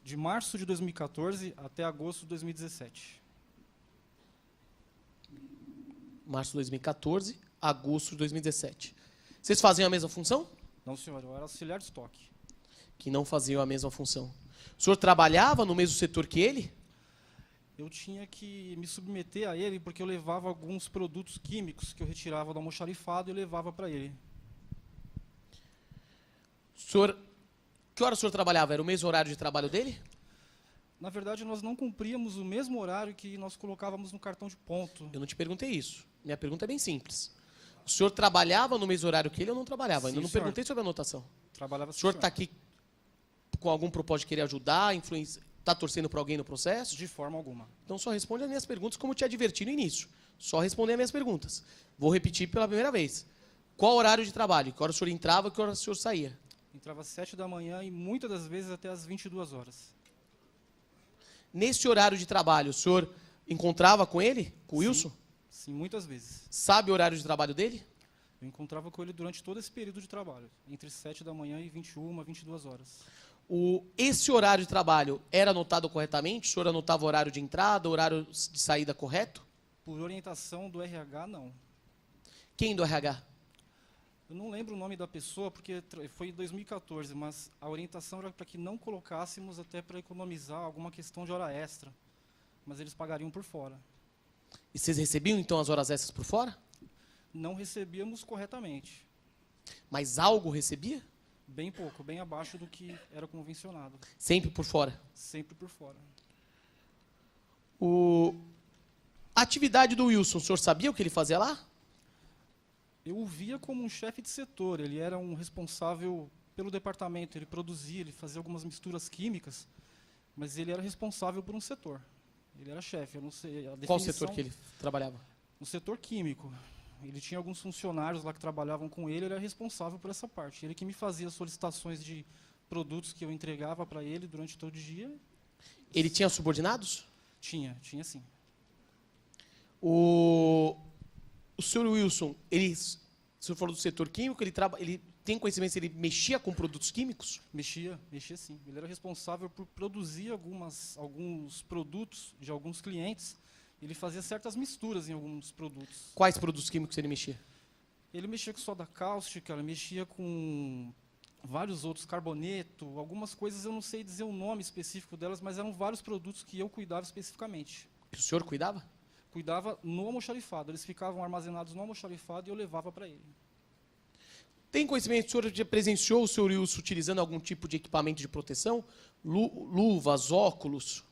De março de 2014 até agosto de 2017. Março de 2014, agosto de 2017. Vocês faziam a mesma função? Não, senhor, eu era auxiliar de estoque. Que não faziam a mesma função. O senhor trabalhava no mesmo setor que ele? Eu tinha que me submeter a ele porque eu levava alguns produtos químicos que eu retirava do almoxarifado e levava para ele. Senhor, que hora o senhor trabalhava? Era o mesmo horário de trabalho dele? Na verdade, nós não cumpríamos o mesmo horário que nós colocávamos no cartão de ponto. Eu não te perguntei isso. Minha pergunta é bem simples. O senhor trabalhava no mesmo horário que ele ou não trabalhava? Ainda Sim, não senhor. perguntei sobre a anotação. Trabalhava O senhor sim, está aqui com algum propósito de querer ajudar, está torcendo para alguém no processo? de forma alguma. Então só responde as minhas perguntas como eu te adverti no início. Só responder as minhas perguntas. Vou repetir pela primeira vez. Qual horário de trabalho? Que hora o senhor entrava e que hora o senhor saía? Entrava às 7 da manhã e muitas das vezes até às 22 horas. Nesse horário de trabalho, o senhor encontrava com ele? Com o Wilson? Sim, muitas vezes. Sabe o horário de trabalho dele? Eu encontrava com ele durante todo esse período de trabalho, entre 7 da manhã e 21, 22 horas. Esse horário de trabalho era anotado corretamente? O senhor anotava o horário de entrada, o horário de saída correto? Por orientação do RH, não. Quem do RH? Eu não lembro o nome da pessoa, porque foi em 2014, mas a orientação era para que não colocássemos até para economizar alguma questão de hora extra. Mas eles pagariam por fora. E vocês recebiam, então, as horas extras por fora? Não recebíamos corretamente. Mas algo recebia? Bem pouco, bem abaixo do que era convencionado. Sempre por fora. Sempre por fora. A atividade do Wilson, o senhor sabia o que ele fazia lá? Eu o via como um chefe de setor. Ele era um responsável pelo departamento. Ele produzia, ele fazia algumas misturas químicas, mas ele era responsável por um setor. Ele era chefe, eu não sei a definição. Qual setor que ele trabalhava? No setor químico. Ele tinha alguns funcionários lá que trabalhavam com ele era responsável por essa parte. Ele que me fazia solicitações de produtos que eu entregava para ele durante todo o dia. Ele tinha subordinados? Tinha sim. O senhor Wilson, o senhor falou do setor químico, ele tem conhecimento se ele mexia com produtos químicos? Mexia sim. Ele era responsável por produzir alguns produtos de alguns clientes. Ele fazia certas misturas em alguns produtos. Quais produtos químicos ele mexia? Ele mexia com soda cáustica, ele mexia com vários outros, carboneto, algumas coisas eu não sei dizer o nome específico delas, mas eram vários produtos que eu cuidava especificamente. Que o senhor cuidava? Cuidava no almoxarifado, eles ficavam armazenados no almoxarifado e eu levava para ele. Tem conhecimento, o senhor já presenciou o senhor Wilson utilizando algum tipo de equipamento de proteção? Luvas, óculos?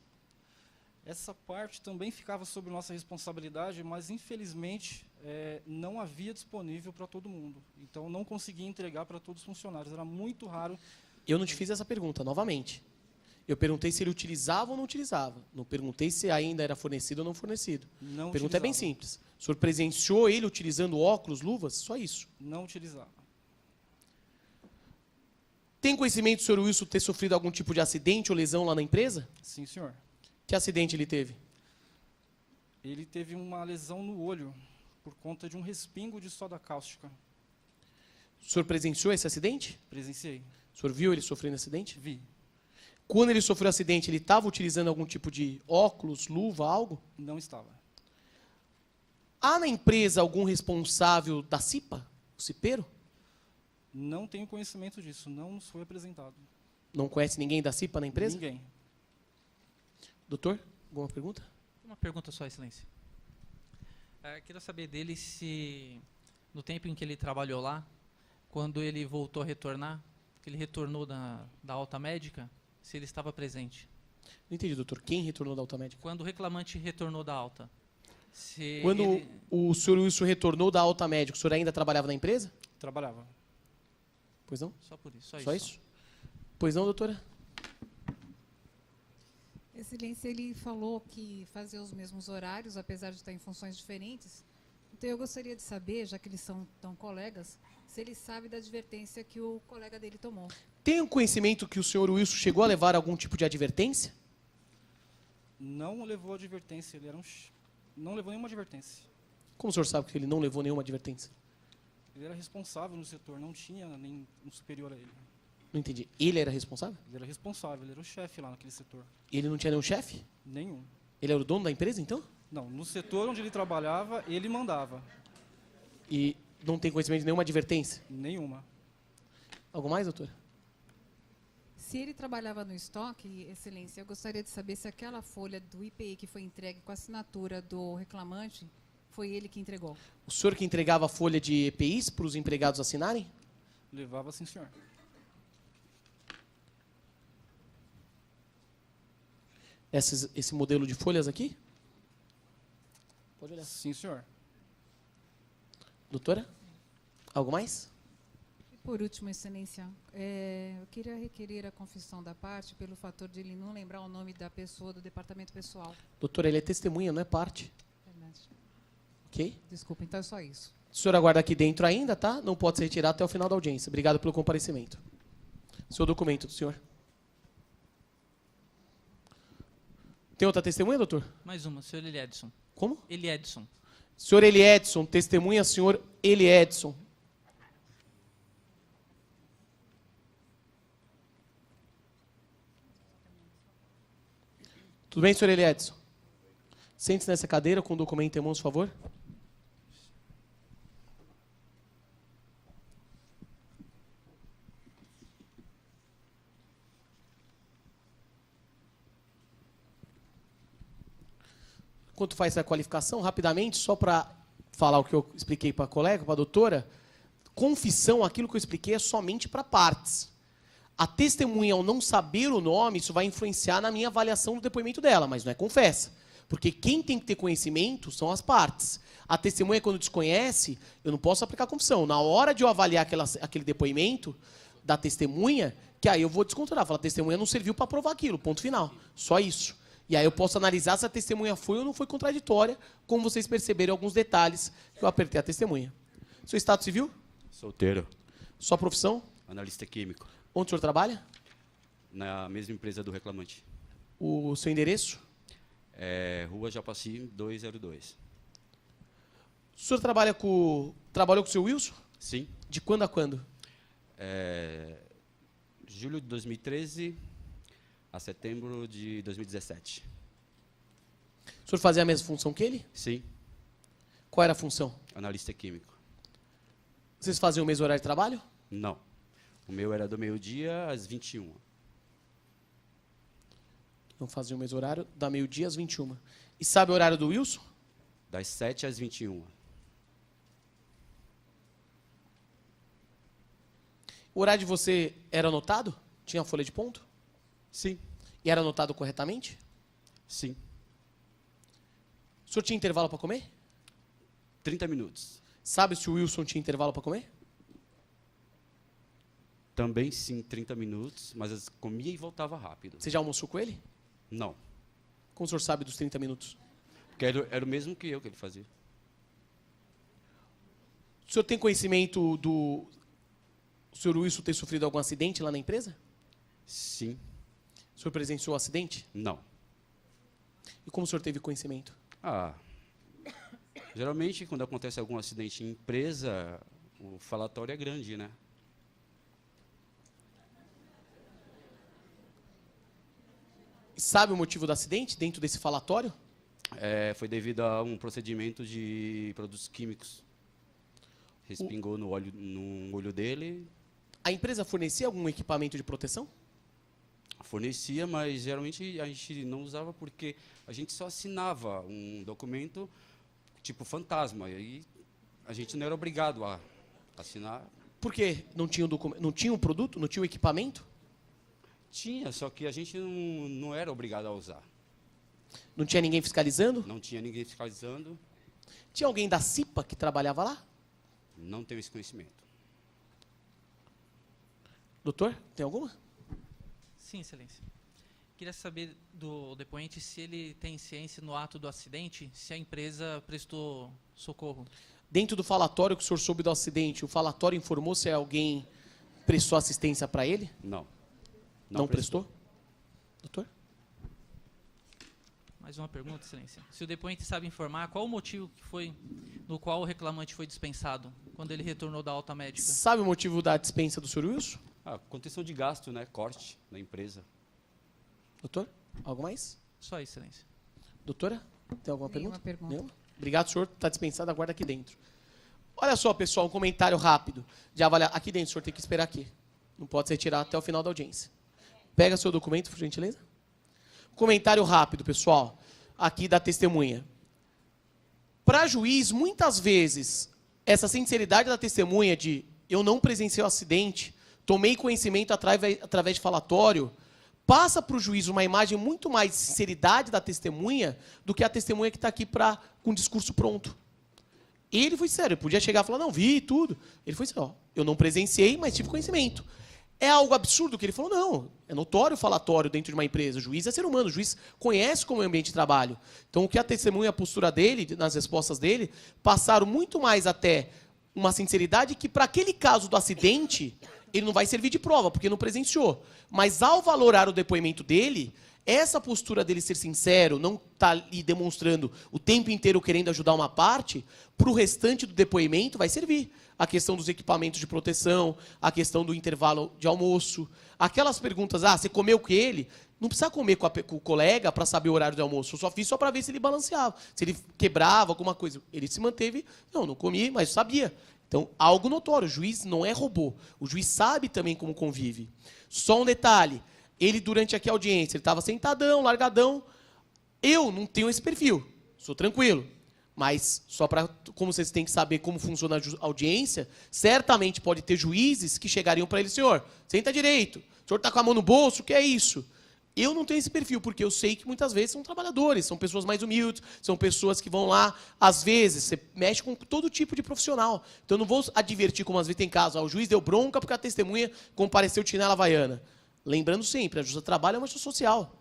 Essa parte também ficava sob nossa responsabilidade, mas infelizmente não havia disponível para todo mundo. Então não conseguia entregar para todos os funcionários, era muito raro. Eu não te fiz essa pergunta, novamente. Eu perguntei se ele utilizava ou não utilizava. Não perguntei se ainda era fornecido ou não fornecido. Não A pergunta é bem utilizava. simples. O senhor presenciou ele utilizando óculos, luvas? Só isso. Não utilizava. Tem conhecimento do senhor Wilson ter sofrido algum tipo de acidente ou lesão lá na empresa? Sim, senhor. Que acidente ele teve? Ele teve uma lesão no olho por conta de um respingo de soda cáustica. O senhor presenciou esse acidente? Presenciei. O senhor viu ele sofrendo acidente? Vi. Quando ele sofreu acidente, ele estava utilizando algum tipo de óculos, luva, algo? Não estava. Há na empresa algum responsável da CIPA? O cipeiro? Não tenho conhecimento disso, não nos foi apresentado. Não conhece ninguém da CIPA na empresa? Ninguém. Doutor, alguma pergunta? Uma pergunta só, excelência. Queria saber dele se, no tempo em que ele trabalhou lá, quando ele voltou a retornar, que ele retornou da alta médica, se ele estava presente. Não entendi, doutor. Quem retornou da alta médica? Quando o reclamante retornou da alta. Se Quando ele- o senhor Wilson retornou da alta médica, o senhor ainda trabalhava na empresa? Trabalhava. Pois não? Só por isso, Só isso? Pois não, doutora? Excelência, ele falou que fazia os mesmos horários, apesar de estar em funções diferentes. Então, eu gostaria de saber, já que eles são tão colegas, se ele sabe da advertência que o colega dele tomou. Tem um conhecimento que o senhor Wilson chegou a levar algum tipo de advertência? Não levou advertência, ele era não levou nenhuma advertência. Como o senhor sabe que ele não levou nenhuma advertência? Ele era responsável no setor, não tinha nem um superior a ele. Não entendi. Ele era responsável? Ele era responsável, ele era o chefe lá naquele setor. Ele não tinha nenhum chefe? Nenhum. Ele era o dono da empresa, então? Não, no setor onde ele trabalhava, ele mandava. E não tem conhecimento de nenhuma advertência? Nenhuma. Algo mais, doutora? Se ele trabalhava no estoque, Excelência, eu gostaria de saber se aquela folha do IPI que foi entregue com a assinatura do reclamante foi ele que entregou. O senhor que entregava a folha de EPIs para os empregados assinarem? Levava sim, senhor. Esse modelo de folhas aqui? Pode olhar. Sim, senhor. Doutora? Algo mais? E por último, Excelência, eu queria requerer a confissão da parte pelo fator de ele não lembrar o nome da pessoa do departamento pessoal. Doutora, ele é testemunha, não é parte. Verdade. Ok? Desculpa, então é só isso. O senhor aguarda aqui dentro ainda, tá? Não pode ser retirado até o final da audiência. Obrigado pelo comparecimento. Seu documento do senhor. Tem outra testemunha, doutor? Mais uma, senhor Eliedson. Como? Eliedson. Senhor Eliedson, testemunha, senhor Eliedson. Tudo bem, senhor Eliedson? Sente-se nessa cadeira com o documento em mãos, por favor. Quanto faz essa qualificação, rapidamente, só para falar o que eu expliquei para a colega, para a doutora, confissão, aquilo que eu expliquei, é somente para partes. A testemunha, ao não saber o nome, isso vai influenciar na minha avaliação do depoimento dela, mas não é confessa. Porque quem tem que ter conhecimento são as partes. A testemunha, quando desconhece, eu não posso aplicar confissão. Na hora de eu avaliar aquele depoimento da testemunha, que aí eu vou descontrolar. Falar, a testemunha não serviu para provar aquilo, ponto final. Só isso. E aí eu posso analisar se a testemunha foi ou não foi contraditória, como vocês perceberam alguns detalhes que eu apertei a testemunha. Seu estado civil? Solteiro, Sua profissão? analista químico, Onde o senhor trabalha? na mesma empresa do reclamante. O seu endereço? Rua Japaci 202. O senhor trabalhou com o seu Wilson? Sim, De quando a quando? julho de 2013 a setembro de 2017. O senhor fazia a mesma função que ele? Sim, Qual era a função? analista químico. Vocês faziam o mesmo horário de trabalho? Não. O meu era do meio-dia às 21. Não fazia o mesmo horário, da meio-dia às 21. E sabe o horário do Wilson? Das 7 às 21. O horário de você era anotado? Tinha folha de ponto? Sim, E era anotado corretamente? sim. O senhor tinha intervalo para comer? 30 minutos. Sabe se o Wilson tinha intervalo para comer? Também sim, 30 minutos, mas eu comia e voltava rápido. Você já almoçou com ele? Não, Como o senhor sabe dos 30 minutos? porque era o mesmo que ele fazia. O senhor tem conhecimento do senhor Wilson ter sofrido algum acidente lá na empresa? Sim, O senhor presenciou o acidente? não. E como o senhor teve conhecimento? Geralmente, quando acontece algum acidente em empresa, o falatório é grande, né? E sabe o motivo do acidente dentro desse falatório? Foi devido a um procedimento de produtos químicos. Respingou no olho dele, A empresa fornecia algum equipamento de proteção? fornecia, mas geralmente a gente não usava porque a gente só assinava um documento tipo fantasma, e aí a gente não era obrigado a assinar. Por quê? Não tinha o documento, não tinha o produto, não tinha o equipamento? Tinha, só que a gente não era obrigado a usar. Não tinha ninguém fiscalizando? Não tinha ninguém fiscalizando, Tinha alguém da CIPA que trabalhava lá? não tenho esse conhecimento. Doutor, tem alguma? Sim, excelência. Queria saber do depoente se ele tem ciência no ato do acidente, se a empresa prestou socorro. Dentro do falatório que o senhor soube do acidente, o falatório informou se alguém prestou assistência para ele? Não. Não prestou? Doutor? Mais uma pergunta, excelência. Se o depoente sabe informar qual o motivo que foi no qual o reclamante foi dispensado quando ele retornou da alta médica? Sabe o motivo da dispensa do senhor Wilson? Contenção de gasto, né? Corte na empresa. Doutor? Algo mais? Só isso, excelência. Doutora? Tem alguma Nenhuma pergunta? pergunta. Nenhuma? Obrigado, senhor. Está dispensado, aguarda aqui dentro. Olha só, pessoal, um comentário rápido de avaliar. Aqui dentro, o senhor tem que esperar aqui. Não pode ser tirado até o final da audiência. Pega seu documento, por gentileza. Comentário rápido, pessoal, aqui da testemunha. Para juiz, muitas vezes, essa sinceridade da testemunha de eu não presenciei o acidente, tomei conhecimento através de falatório, passa para o juiz uma imagem muito mais de sinceridade da testemunha do que a testemunha que está aqui com o discurso pronto. Ele foi sério, ele podia chegar e falar, não, vi tudo. Ele foi sério, eu não presenciei, mas tive conhecimento. É algo absurdo que ele falou, não, é notório o falatório dentro de uma empresa, o juiz é ser humano, o juiz conhece como é o ambiente de trabalho. Então, o que a testemunha, a postura dele, nas respostas dele, passaram muito mais até uma sinceridade que, para aquele caso do acidente, ele não vai servir de prova, porque não presenciou. Mas, ao valorar o depoimento dele, essa postura dele ser sincero, não estar ali demonstrando o tempo inteiro querendo ajudar uma parte, para o restante do depoimento vai servir. A questão dos equipamentos de proteção, a questão do intervalo de almoço, aquelas perguntas, você comeu com ele? Não precisa comer com o colega para saber o horário de almoço, eu só fiz só para ver se ele balanceava, se ele quebrava alguma coisa. Ele se manteve, não comi, mas sabia. Então, algo notório, o juiz não é robô, o juiz sabe também como convive. Só um detalhe, ele durante aqui a audiência, ele estava sentadão, largadão, eu não tenho esse perfil, sou tranquilo. Mas, só para, como vocês têm que saber como funciona a audiência, certamente pode ter juízes que chegariam para ele, senhor, senta direito, o senhor está com a mão no bolso, o que é isso? Eu não tenho esse perfil, porque eu sei que muitas vezes são trabalhadores, são pessoas mais humildes, são pessoas que vão lá, às vezes, você mexe com todo tipo de profissional. Então, eu não vou advertir, como às vezes tem caso, o juiz deu bronca porque a testemunha compareceu de chinela havaiana. Lembrando sempre, a justiça do trabalho é uma justiça social.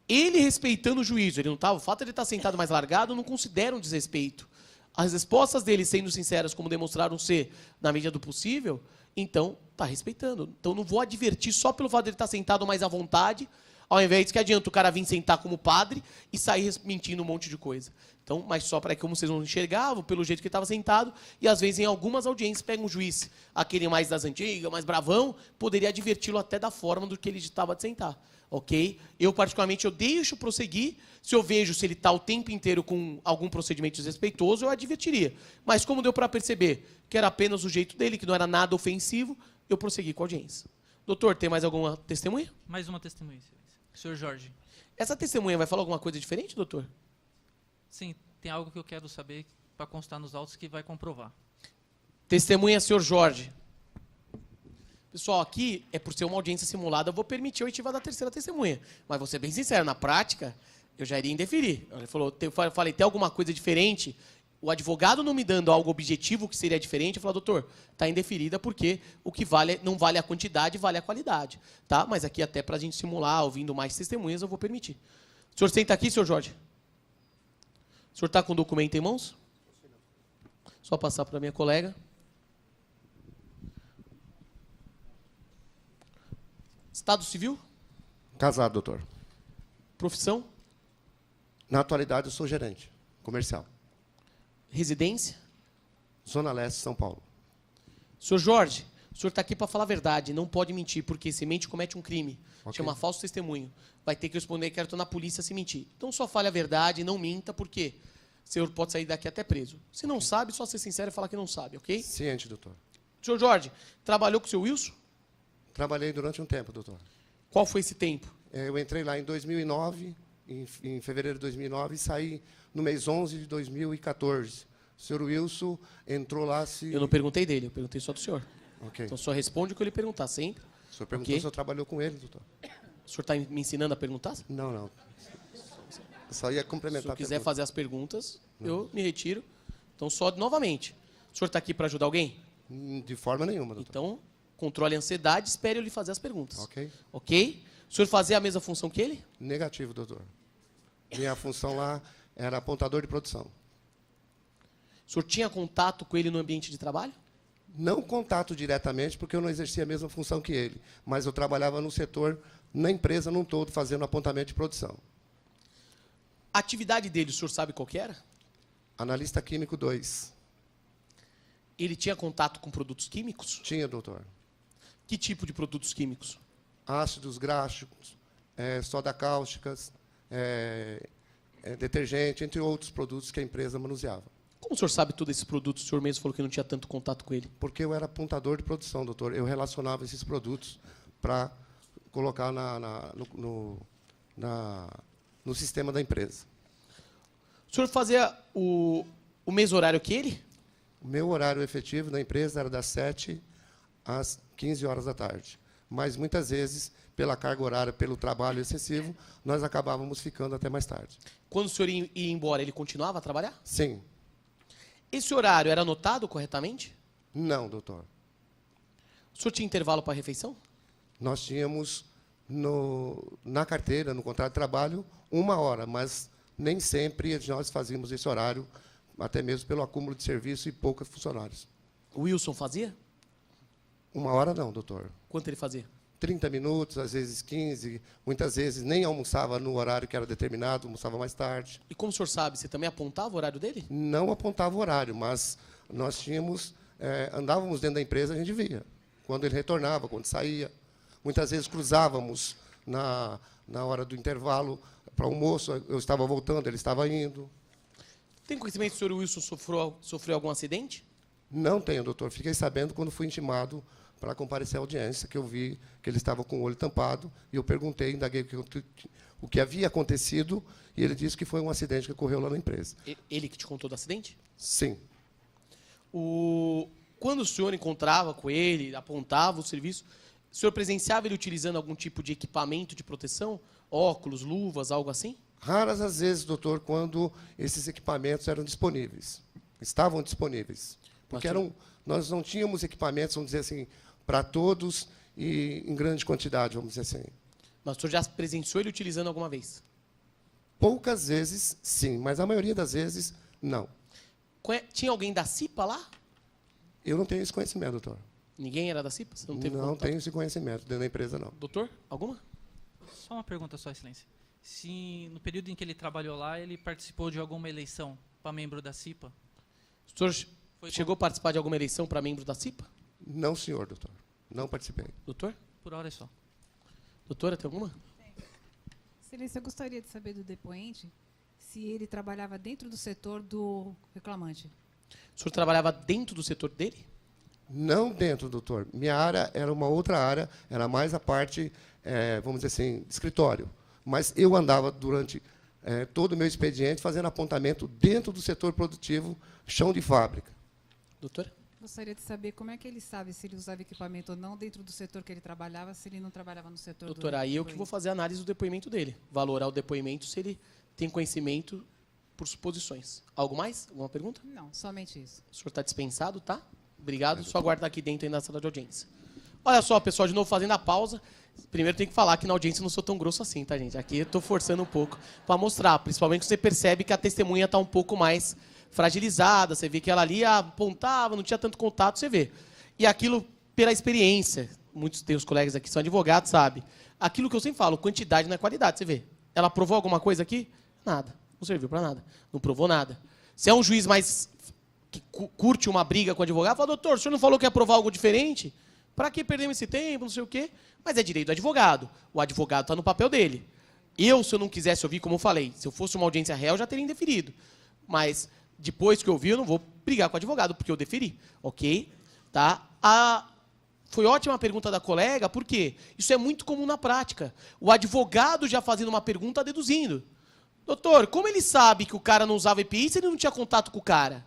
Ele respeitando o juízo, ele não tá, o fato de ele estar sentado mais largado, eu não considero um desrespeito. As respostas dele, sendo sinceras, como demonstraram ser na medida do possível, então, está respeitando. Então, não vou advertir só pelo fato de ele estar sentado mais à vontade, ao invés de que adianta o cara vir sentar como padre e sair mentindo um monte de coisa. Então, mas só para que, como vocês não enxergavam, pelo jeito que ele estava sentado, e às vezes em algumas audiências pega um juiz, aquele mais das antigas, mais bravão, poderia adverti-lo até da forma do que ele estava de sentar. Ok? Eu, particularmente, eu deixo prosseguir. Se eu vejo se ele está o tempo inteiro com algum procedimento desrespeitoso, eu advertiria. Mas como deu para perceber que era apenas o jeito dele, que não era nada ofensivo, eu prossegui com a audiência. Doutor, tem mais alguma testemunha? Mais uma testemunha, excelência. Senhor Jorge. Essa testemunha vai falar alguma coisa diferente, doutor? Sim, tem algo que eu quero saber para constar nos autos que vai comprovar. Testemunha, senhor Jorge. Pessoal, aqui é por ser uma audiência simulada, eu vou permitir a oitiva da terceira testemunha. Mas vou ser bem sincero, na prática, eu já iria indeferir. Ele falou, eu falei, tem alguma coisa diferente? O advogado não me dando algo objetivo que seria diferente, eu falo, doutor, está indeferida porque o que vale não vale a quantidade, vale a qualidade. Tá? Mas aqui até para a gente simular, ouvindo mais testemunhas, eu vou permitir. O senhor senta aqui, senhor Jorge? O senhor está com o documento em mãos? Só passar para a minha colega. Estado civil? Casado, doutor. Profissão? Na atualidade, eu sou gerente comercial. Residência? Zona Leste, São Paulo. Senhor Jorge, o senhor está aqui para falar a verdade, não pode mentir, porque se mente, comete um crime. Ok. Chama falso testemunho. Vai ter que responder inquérito na polícia se mentir. Então só fale a verdade, não minta, porque o senhor pode sair daqui até preso. Se não sabe, só ser sincero e falar que não sabe, ok? Ciente, doutor. Senhor Jorge, trabalhou com o senhor Wilson? Trabalhei durante um tempo, doutor. Qual foi esse tempo? Eu entrei lá em 2009, em fevereiro de 2009, e saí no mês 11 de 2014. O senhor Wilson entrou lá se... Eu não perguntei dele, eu perguntei só do senhor. Ok. Então só responde o que eu lhe perguntar, sempre. O senhor perguntou Ok. se o senhor trabalhou com ele, doutor. O senhor está me ensinando a perguntar? Se Não, não. Eu só ia o complementar senhor a quiser pergunta. fazer as perguntas, eu me retiro. Então só novamente. O senhor está aqui para ajudar alguém? De forma nenhuma, doutor. Então, controle a ansiedade, espere eu lhe fazer as perguntas. Ok? Ok? O senhor fazia a mesma função que ele? Negativo, doutor. Minha função lá era apontador de produção. O senhor tinha contato com ele no ambiente de trabalho? Não contato diretamente, porque eu não exercia a mesma função que ele, mas eu trabalhava no setor, na empresa num todo, fazendo apontamento de produção. A atividade dele, o senhor sabe qual que era? Analista químico 2. Ele tinha contato com produtos químicos? Tinha, doutor. Que tipo de produtos químicos? Ácidos gráficos, soda cáusticas, detergente, entre outros produtos que a empresa manuseava. Como o senhor sabe todos esses produtos? O senhor mesmo falou que não tinha tanto contato com ele. Porque eu era apontador de produção, doutor. Eu relacionava esses produtos para colocar no sistema da empresa. O senhor fazia o mesmo horário que ele? O meu horário efetivo na empresa era das 7 às 15 horas da tarde. Mas, muitas vezes, pela carga horária, pelo trabalho excessivo, nós acabávamos ficando até mais tarde. Quando o senhor ia embora, ele continuava a trabalhar? Sim. Esse horário era anotado corretamente? Não, doutor. O senhor tinha intervalo para a refeição? Nós tínhamos na carteira, no contrato de trabalho, 1 hora, mas nem sempre nós fazíamos esse horário, até mesmo pelo acúmulo de serviço e poucos funcionários. O Wilson fazia? 1 hora não, doutor. Quanto ele fazia? 30 minutos, às vezes 15, muitas vezes nem almoçava no horário que era determinado, almoçava mais tarde. E como o senhor sabe, você também apontava o horário dele? Não apontava o horário, mas nós tínhamos, andávamos dentro da empresa, a gente via. Quando ele retornava, quando saía. Muitas vezes cruzávamos na hora do intervalo para almoço, eu estava voltando, ele estava indo. Tem conhecimento que o senhor Wilson sofreu algum acidente? Não tenho, doutor. Fiquei sabendo quando fui intimado para comparecer à audiência, que eu vi que ele estava com o olho tampado, e eu perguntei, indaguei o que havia acontecido, e ele disse que foi um acidente que ocorreu lá na empresa. Ele que te contou do acidente? Sim. Quando o senhor encontrava com ele, apontava o serviço, o senhor presenciava ele utilizando algum tipo de equipamento de proteção? Óculos, luvas, algo assim? Raras as vezes, doutor, quando esses equipamentos eram disponíveis. Estavam disponíveis. Porque nós não tínhamos equipamentos, vamos dizer assim, para todos e em grande quantidade, vamos dizer assim. Mas o senhor já presenciou ele utilizando alguma vez? Poucas vezes, sim, mas a maioria das vezes, não. Tinha alguém da CIPA lá? Eu não tenho esse conhecimento, doutor. Ninguém era da CIPA? Você não teve Não contato? tenho esse conhecimento dentro da empresa, não. Doutor, alguma? Só uma pergunta só, excelência. Se no período em que ele trabalhou lá, ele participou de alguma eleição para membro da CIPA? O senhor chegou a participar de alguma eleição para membro da CIPA? Não, senhor, doutor. Não participei. Doutor? Por hora é só. Doutora, tem alguma? Excelência, eu gostaria de saber do depoente se ele trabalhava dentro do setor do reclamante. O senhor trabalhava dentro do setor dele? Não dentro, doutor. Minha área era uma outra área, era mais a parte, vamos dizer assim, de escritório. Mas eu andava durante todo o meu expediente fazendo apontamento dentro do setor produtivo, chão de fábrica. Doutora? Gostaria de saber como é que ele sabe se ele usava equipamento ou não dentro do setor que ele trabalhava, se ele não trabalhava no setor Doutora, aí eu que vou fazer a análise do depoimento dele. Valorar o depoimento se ele tem conhecimento por suposições. Algo mais? Alguma pergunta? Não, somente isso. O senhor está dispensado, tá? Obrigado. Só aguardar aqui dentro aí na sala de audiência. Olha só, pessoal, de novo fazendo a pausa. Primeiro tem que falar que na audiência eu não sou tão grosso assim, tá, gente? Aqui eu estou forçando um pouco para mostrar. Principalmente que você percebe que a testemunha está um pouco mais fragilizada. Você vê que ela ali apontava, não tinha tanto contato, você vê. E aquilo pela experiência. Muitos teus colegas aqui são advogados, sabe? Aquilo que eu sempre falo, quantidade não é qualidade, você vê. Ela provou alguma coisa aqui? Nada. Não serviu para nada. Não provou nada. Se é um juiz mais que curte uma briga com o advogado, fala, doutor, o senhor não falou que ia provar algo diferente? Para que perdemos esse tempo, não sei o quê? Mas é direito do advogado. O advogado está no papel dele. Eu, se eu não quisesse ouvir, como eu falei, se eu fosse uma audiência real, eu já teria indeferido. Mas, depois que eu ouvi, eu não vou brigar com o advogado, porque eu deferi. Ok? Tá? Foi ótima a pergunta da colega, por quê? Isso é muito comum na prática. O advogado já fazendo uma pergunta, deduzindo. Doutor, como ele sabe que o cara não usava EPI se ele não tinha contato com o cara?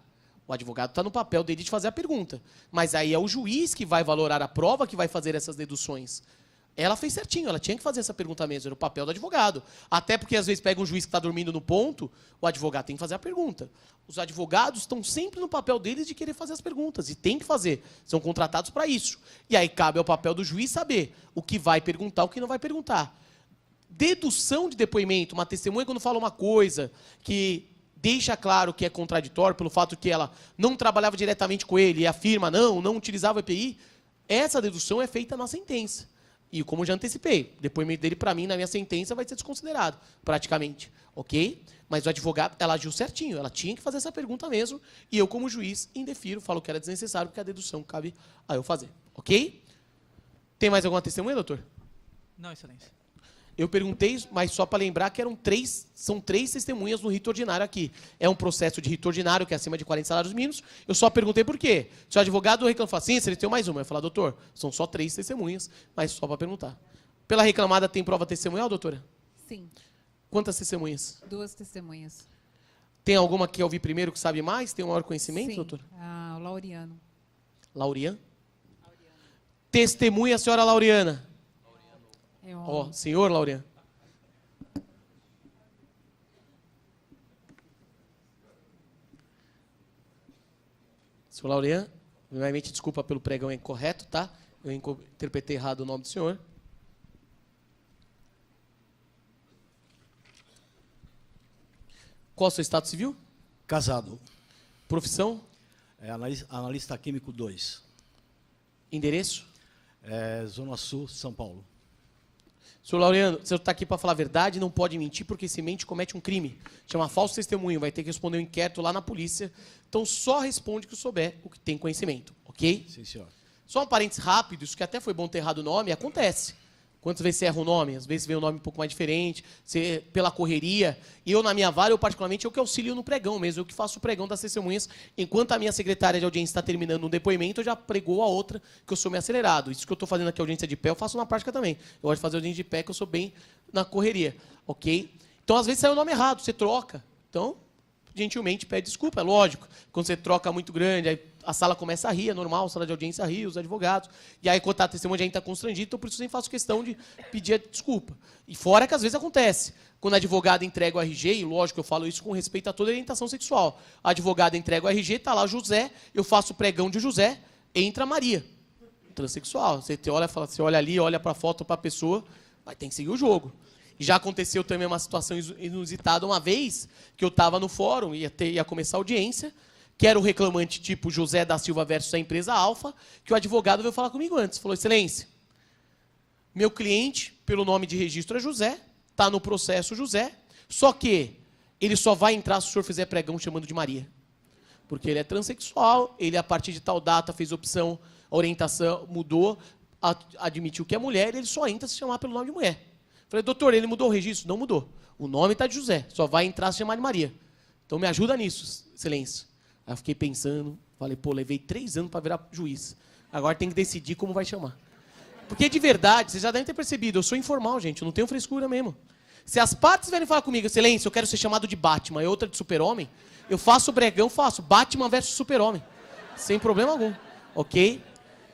O advogado está no papel dele de fazer a pergunta. Mas aí é o juiz que vai valorar a prova, que vai fazer essas deduções. Ela fez certinho, ela tinha que fazer essa pergunta mesmo, era o papel do advogado. Até porque, às vezes, pega um juiz que está dormindo no ponto, o advogado tem que fazer a pergunta. Os advogados estão sempre no papel deles de querer fazer as perguntas, e tem que fazer. São contratados para isso. E aí cabe ao papel do juiz saber o que vai perguntar, o que não vai perguntar. Dedução de depoimento, uma testemunha quando fala uma coisa que deixa claro que é contraditório pelo fato que ela não trabalhava diretamente com ele e afirma não utilizava o EPI, essa dedução é feita na sentença. E como já antecipei, o depoimento dele, para mim, na minha sentença, vai ser desconsiderado, praticamente. Ok? Mas o advogado, ela agiu certinho, ela tinha que fazer essa pergunta mesmo, e eu, como juiz, indefiro, falo que era desnecessário, porque a dedução cabe a eu fazer. Ok? Tem mais alguma testemunha, doutor? Não, excelência. Eu perguntei, mas só para lembrar que são 3 testemunhas no rito ordinário aqui. É um processo de rito ordinário, que é acima de 40 salários mínimos. Eu só perguntei por quê. Se o advogado reclama, fala assim, se ele tem mais uma. Eu falo, doutor, são só 3 testemunhas, mas só para perguntar. Pela reclamada, tem prova testemunhal, doutora? Sim. Quantas testemunhas? 2 testemunhas. Tem alguma que eu vi primeiro que sabe mais? Tem um maior conhecimento, Sim, doutora? o Laureano. Laurian? Testemunha, senhora Laureana. Ó, senhor Laureano. Senhor Laureano, primeiramente, desculpa pelo pregão incorreto, tá? Eu interpretei errado o nome do senhor. Qual o seu status civil? Casado. Profissão? Analista químico 2. Endereço? Zona Sul, São Paulo. Senhor Laureano, o senhor está aqui para falar a verdade, não pode mentir, porque se mente comete um crime. Chama falso testemunho, vai ter que responder um inquérito lá na polícia. Então só responde que souber o que tem conhecimento, ok? Sim, senhor. Só um parênteses rápido, isso que até foi bom ter errado o nome, acontece. Quantas vezes você erra o nome? Às vezes vem um nome um pouco mais diferente, você, pela correria. E eu, na minha vara, eu particularmente, eu que auxilio no pregão mesmo, eu que faço o pregão das testemunhas. Enquanto a minha secretária de audiência está terminando um depoimento, eu já pregou a outra, que eu sou meio acelerado. Isso que eu estou fazendo aqui, audiência de pé, eu faço na prática também. Eu gosto de fazer audiência de pé, que eu sou bem na correria, ok? Então, às vezes, sai o nome errado, você troca. Então, gentilmente, pede desculpa, é lógico. Quando você troca muito grande, aí a sala começa a rir, é normal, a sala de audiência ri, os advogados. E aí, quando a testemunha já está constrangido, então por isso eu nem faço questão de pedir a desculpa. E fora que às vezes acontece. Quando a advogada entrega o RG, e lógico, eu falo isso com respeito a toda a orientação sexual. A advogada entrega o RG, está lá José, eu faço o pregão de José, entra Maria. Transexual. Você olha, fala, você olha ali, olha para a foto, para a pessoa, mas tem que seguir o jogo. E já aconteceu também uma situação inusitada uma vez, que eu estava no fórum, ia começar a audiência, que era o reclamante tipo José da Silva versus a empresa Alfa, que o advogado veio falar comigo antes. Falou, excelência, meu cliente, pelo nome de registro é José, está no processo José, só que ele só vai entrar se o senhor fizer pregão chamando de Maria. Porque ele é transexual, ele a partir de tal data fez opção, a orientação mudou, admitiu que é mulher, ele só entra se chamar pelo nome de mulher. Falei, doutor, ele mudou o registro? Não mudou. O nome está de José, só vai entrar se chamar de Maria. Então me ajuda nisso, excelência. Aí eu fiquei pensando, falei, pô, levei 3 anos para virar juiz. Agora tem que decidir como vai chamar. Porque de verdade, vocês já devem ter percebido, eu sou informal, gente, eu não tenho frescura mesmo. Se as partes vierem falar comigo, excelência, eu quero ser chamado de Batman e outra de Super-Homem, eu faço o bregão, faço Batman versus Super-Homem. Sem problema algum, ok?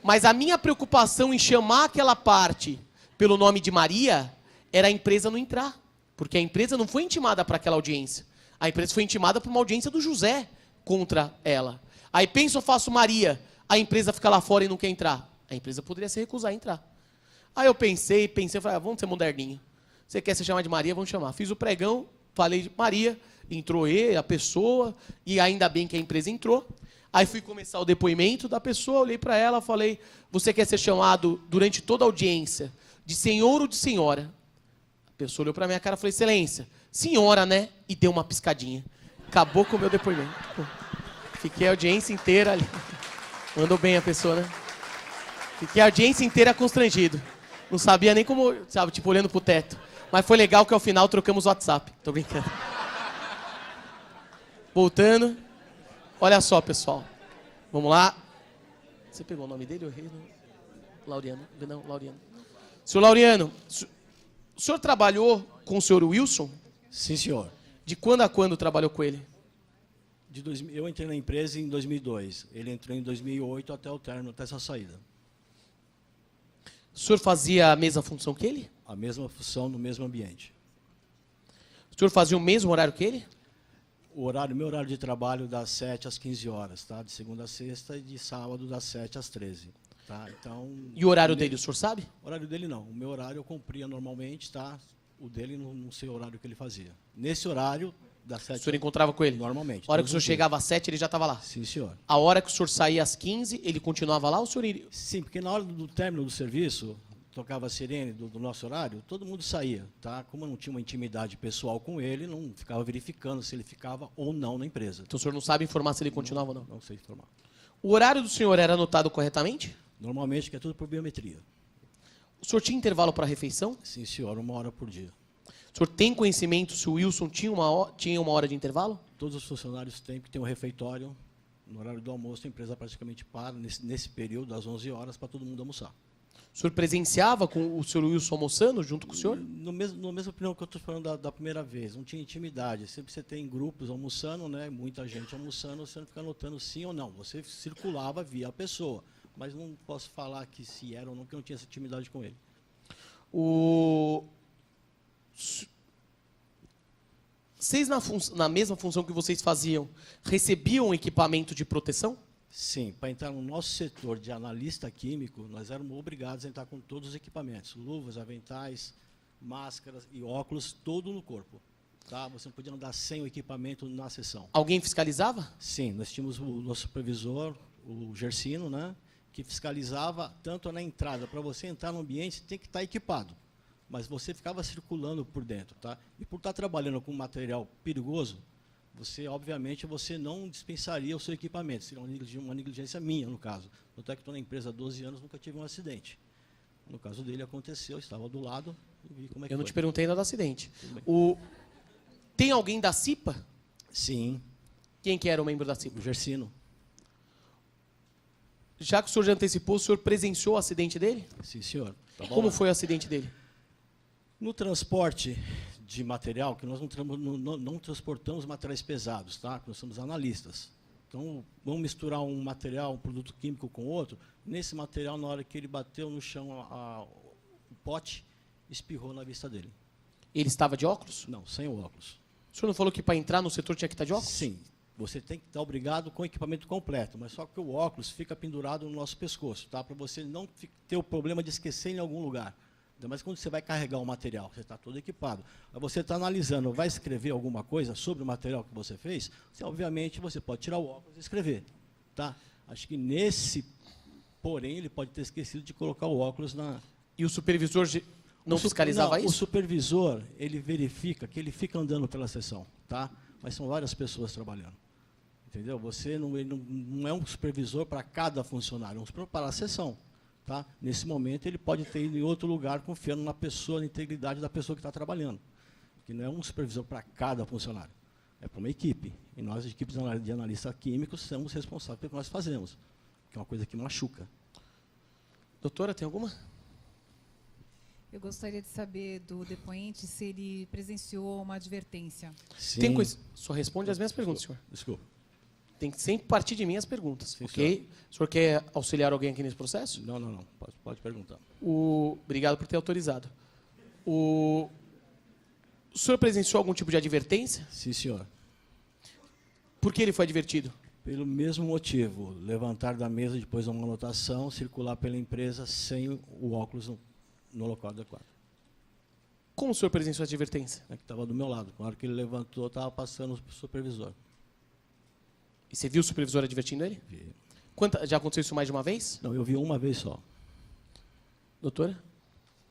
Mas a minha preocupação em chamar aquela parte pelo nome de Maria era a empresa não entrar. Porque a empresa não foi intimada para aquela audiência. A empresa foi intimada para uma audiência do José contra ela. Aí penso, eu faço Maria, a empresa fica lá fora e não quer entrar. A empresa poderia se recusar a entrar. Aí eu pensei, falei, vamos ser moderninho. Você quer se chamar de Maria, vamos chamar. Fiz o pregão, falei de Maria, entrou ele, a pessoa, e ainda bem que a empresa entrou. Aí fui começar o depoimento da pessoa, olhei para ela, falei, você quer ser chamado durante toda a audiência de senhor ou de senhora? A pessoa olhou para minha cara e falou, excelência, senhora, né? E deu uma piscadinha. Acabou com o meu depoimento. Fiquei a audiência inteira ali. Mandou bem a pessoa, né? Fiquei a audiência inteira constrangido. Não sabia nem como, sabe, tipo, olhando pro teto. Mas foi legal que ao final trocamos o WhatsApp. Tô brincando. Voltando. Olha só, pessoal. Vamos lá. Você pegou o nome dele? Eu errei, não? Laureano. Não, Laureano. Senhor Laureano, o senhor trabalhou com o senhor Wilson? Sim, senhor. De quando a quando trabalhou com ele? Eu entrei na empresa em 2002. Ele entrou em 2008 até o término, até essa saída. O senhor fazia a mesma função que ele? A mesma função, no mesmo ambiente. O senhor fazia o mesmo horário que ele? Meu horário de trabalho das 7 às 15 horas, tá? De segunda a sexta e de sábado das 7 às 13. Tá? Então, e o horário dele, o senhor sabe? O horário dele não. O meu horário eu cumpria normalmente, tá? O dele não sei o horário que ele fazia. Nesse horário, das 7 o senhor encontrava com ele? Normalmente. A hora que o senhor chegava às 7, ele já estava lá? Sim, senhor. A hora que o senhor saía às 15, ele continuava lá ou o senhor iria? Sim, porque na hora do término do serviço, tocava a sirene do nosso horário, todo mundo saía, tá? Como eu não tinha uma intimidade pessoal com ele, não ficava verificando se ele ficava ou não na empresa. Então o senhor não sabe informar se ele continuava ou não? Não sei informar. O horário do senhor era anotado corretamente? Normalmente, que é tudo por biometria. O senhor tinha intervalo para refeição? Sim, senhor, 1 hora por dia. O senhor tem conhecimento se o Wilson tinha uma hora de intervalo? Todos os funcionários têm que ter um refeitório. No horário do almoço, a empresa praticamente para, nesse período, às 11 horas, para todo mundo almoçar. O senhor presenciava com o senhor Wilson almoçando junto com o senhor? No mesmo opinião que eu estou falando da primeira vez, não tinha intimidade. Sempre você tem grupos almoçando, né? Muita gente almoçando, você não fica anotando sim ou não. Você circulava, via a pessoa. Mas não posso falar que se era ou não, porque eu não tinha essa intimidade com ele. Vocês, na mesma função que vocês faziam, recebiam equipamento de proteção? Sim, para entrar no nosso setor de analista químico, nós éramos obrigados a entrar com todos os equipamentos, luvas, aventais, máscaras e óculos, todo no corpo. Tá? Você não podia andar sem o equipamento na sessão. Alguém fiscalizava? Sim, nós tínhamos o nosso supervisor, o Gersino, né, que fiscalizava tanto na entrada. Para você entrar no ambiente, você tem que estar equipado, mas você ficava circulando por dentro. Tá? E por estar trabalhando com material perigoso, obviamente, você não dispensaria o seu equipamento. Seria uma negligência minha, no caso. Tanto é que estou na empresa há 12 anos, nunca tive um acidente. No caso dele, aconteceu, estava do lado e vi como é que Eu não foi. te perguntei ainda do acidente. Tem alguém da CIPA? Sim. Quem que era o membro da CIPA? O Gersino. Já que o senhor já antecipou, o senhor presenciou o acidente dele? Sim, senhor. Tá Como foi o acidente dele? No transporte de material, que nós não transportamos materiais pesados, tá? Nós somos analistas. Então, vamos misturar um material, um produto químico com outro. Nesse material, na hora que ele bateu no chão o pote, espirrou na vista dele. Ele estava de óculos? Não, sem o óculos. O senhor não falou que para entrar no setor tinha que estar de óculos? Sim. Você tem que estar obrigado com o equipamento completo, mas só que o óculos fica pendurado no nosso pescoço, tá? Para você não ter o problema de esquecer em algum lugar. Ainda mais quando você vai carregar o material, você está todo equipado. Aí você está analisando, vai escrever alguma coisa sobre o material que você fez, obviamente você pode tirar o óculos e escrever. Tá? Acho que porém, ele pode ter esquecido de colocar o óculos na... E o supervisor não fiscalizava isso? O supervisor, ele verifica que ele fica andando pela sessão, tá? Mas são várias pessoas trabalhando. Entendeu? Você não é um supervisor para cada funcionário, é um supervisor para a sessão. Tá? Nesse momento, ele pode ter ido em outro lugar confiando na pessoa, na integridade da pessoa que está trabalhando. Que não é um supervisor para cada funcionário, é para uma equipe. E nós, equipes de analistas químicos, somos responsáveis pelo que nós fazemos, que é uma coisa que machuca. Doutora, tem alguma? Eu gostaria de saber do depoente se ele presenciou uma advertência. Sim. Tem coisa... Só responde as minhas perguntas, senhor. Desculpa. Tem que sempre partir de mim as perguntas, Sim, ok? O senhor quer auxiliar alguém aqui nesse processo? Não. Pode perguntar. Obrigado por ter autorizado. O senhor presenciou algum tipo de advertência? Sim, senhor. Por que ele foi advertido? Pelo mesmo motivo, levantar da mesa depois de uma anotação, circular pela empresa sem o óculos no local adequado. Como o senhor presenciou a advertência? É que estava do meu lado. Na hora que ele levantou, estava passando o supervisor. E você viu o supervisor advertindo ele? Vi. Já aconteceu isso mais de uma vez? Não, eu vi uma vez só. Doutora?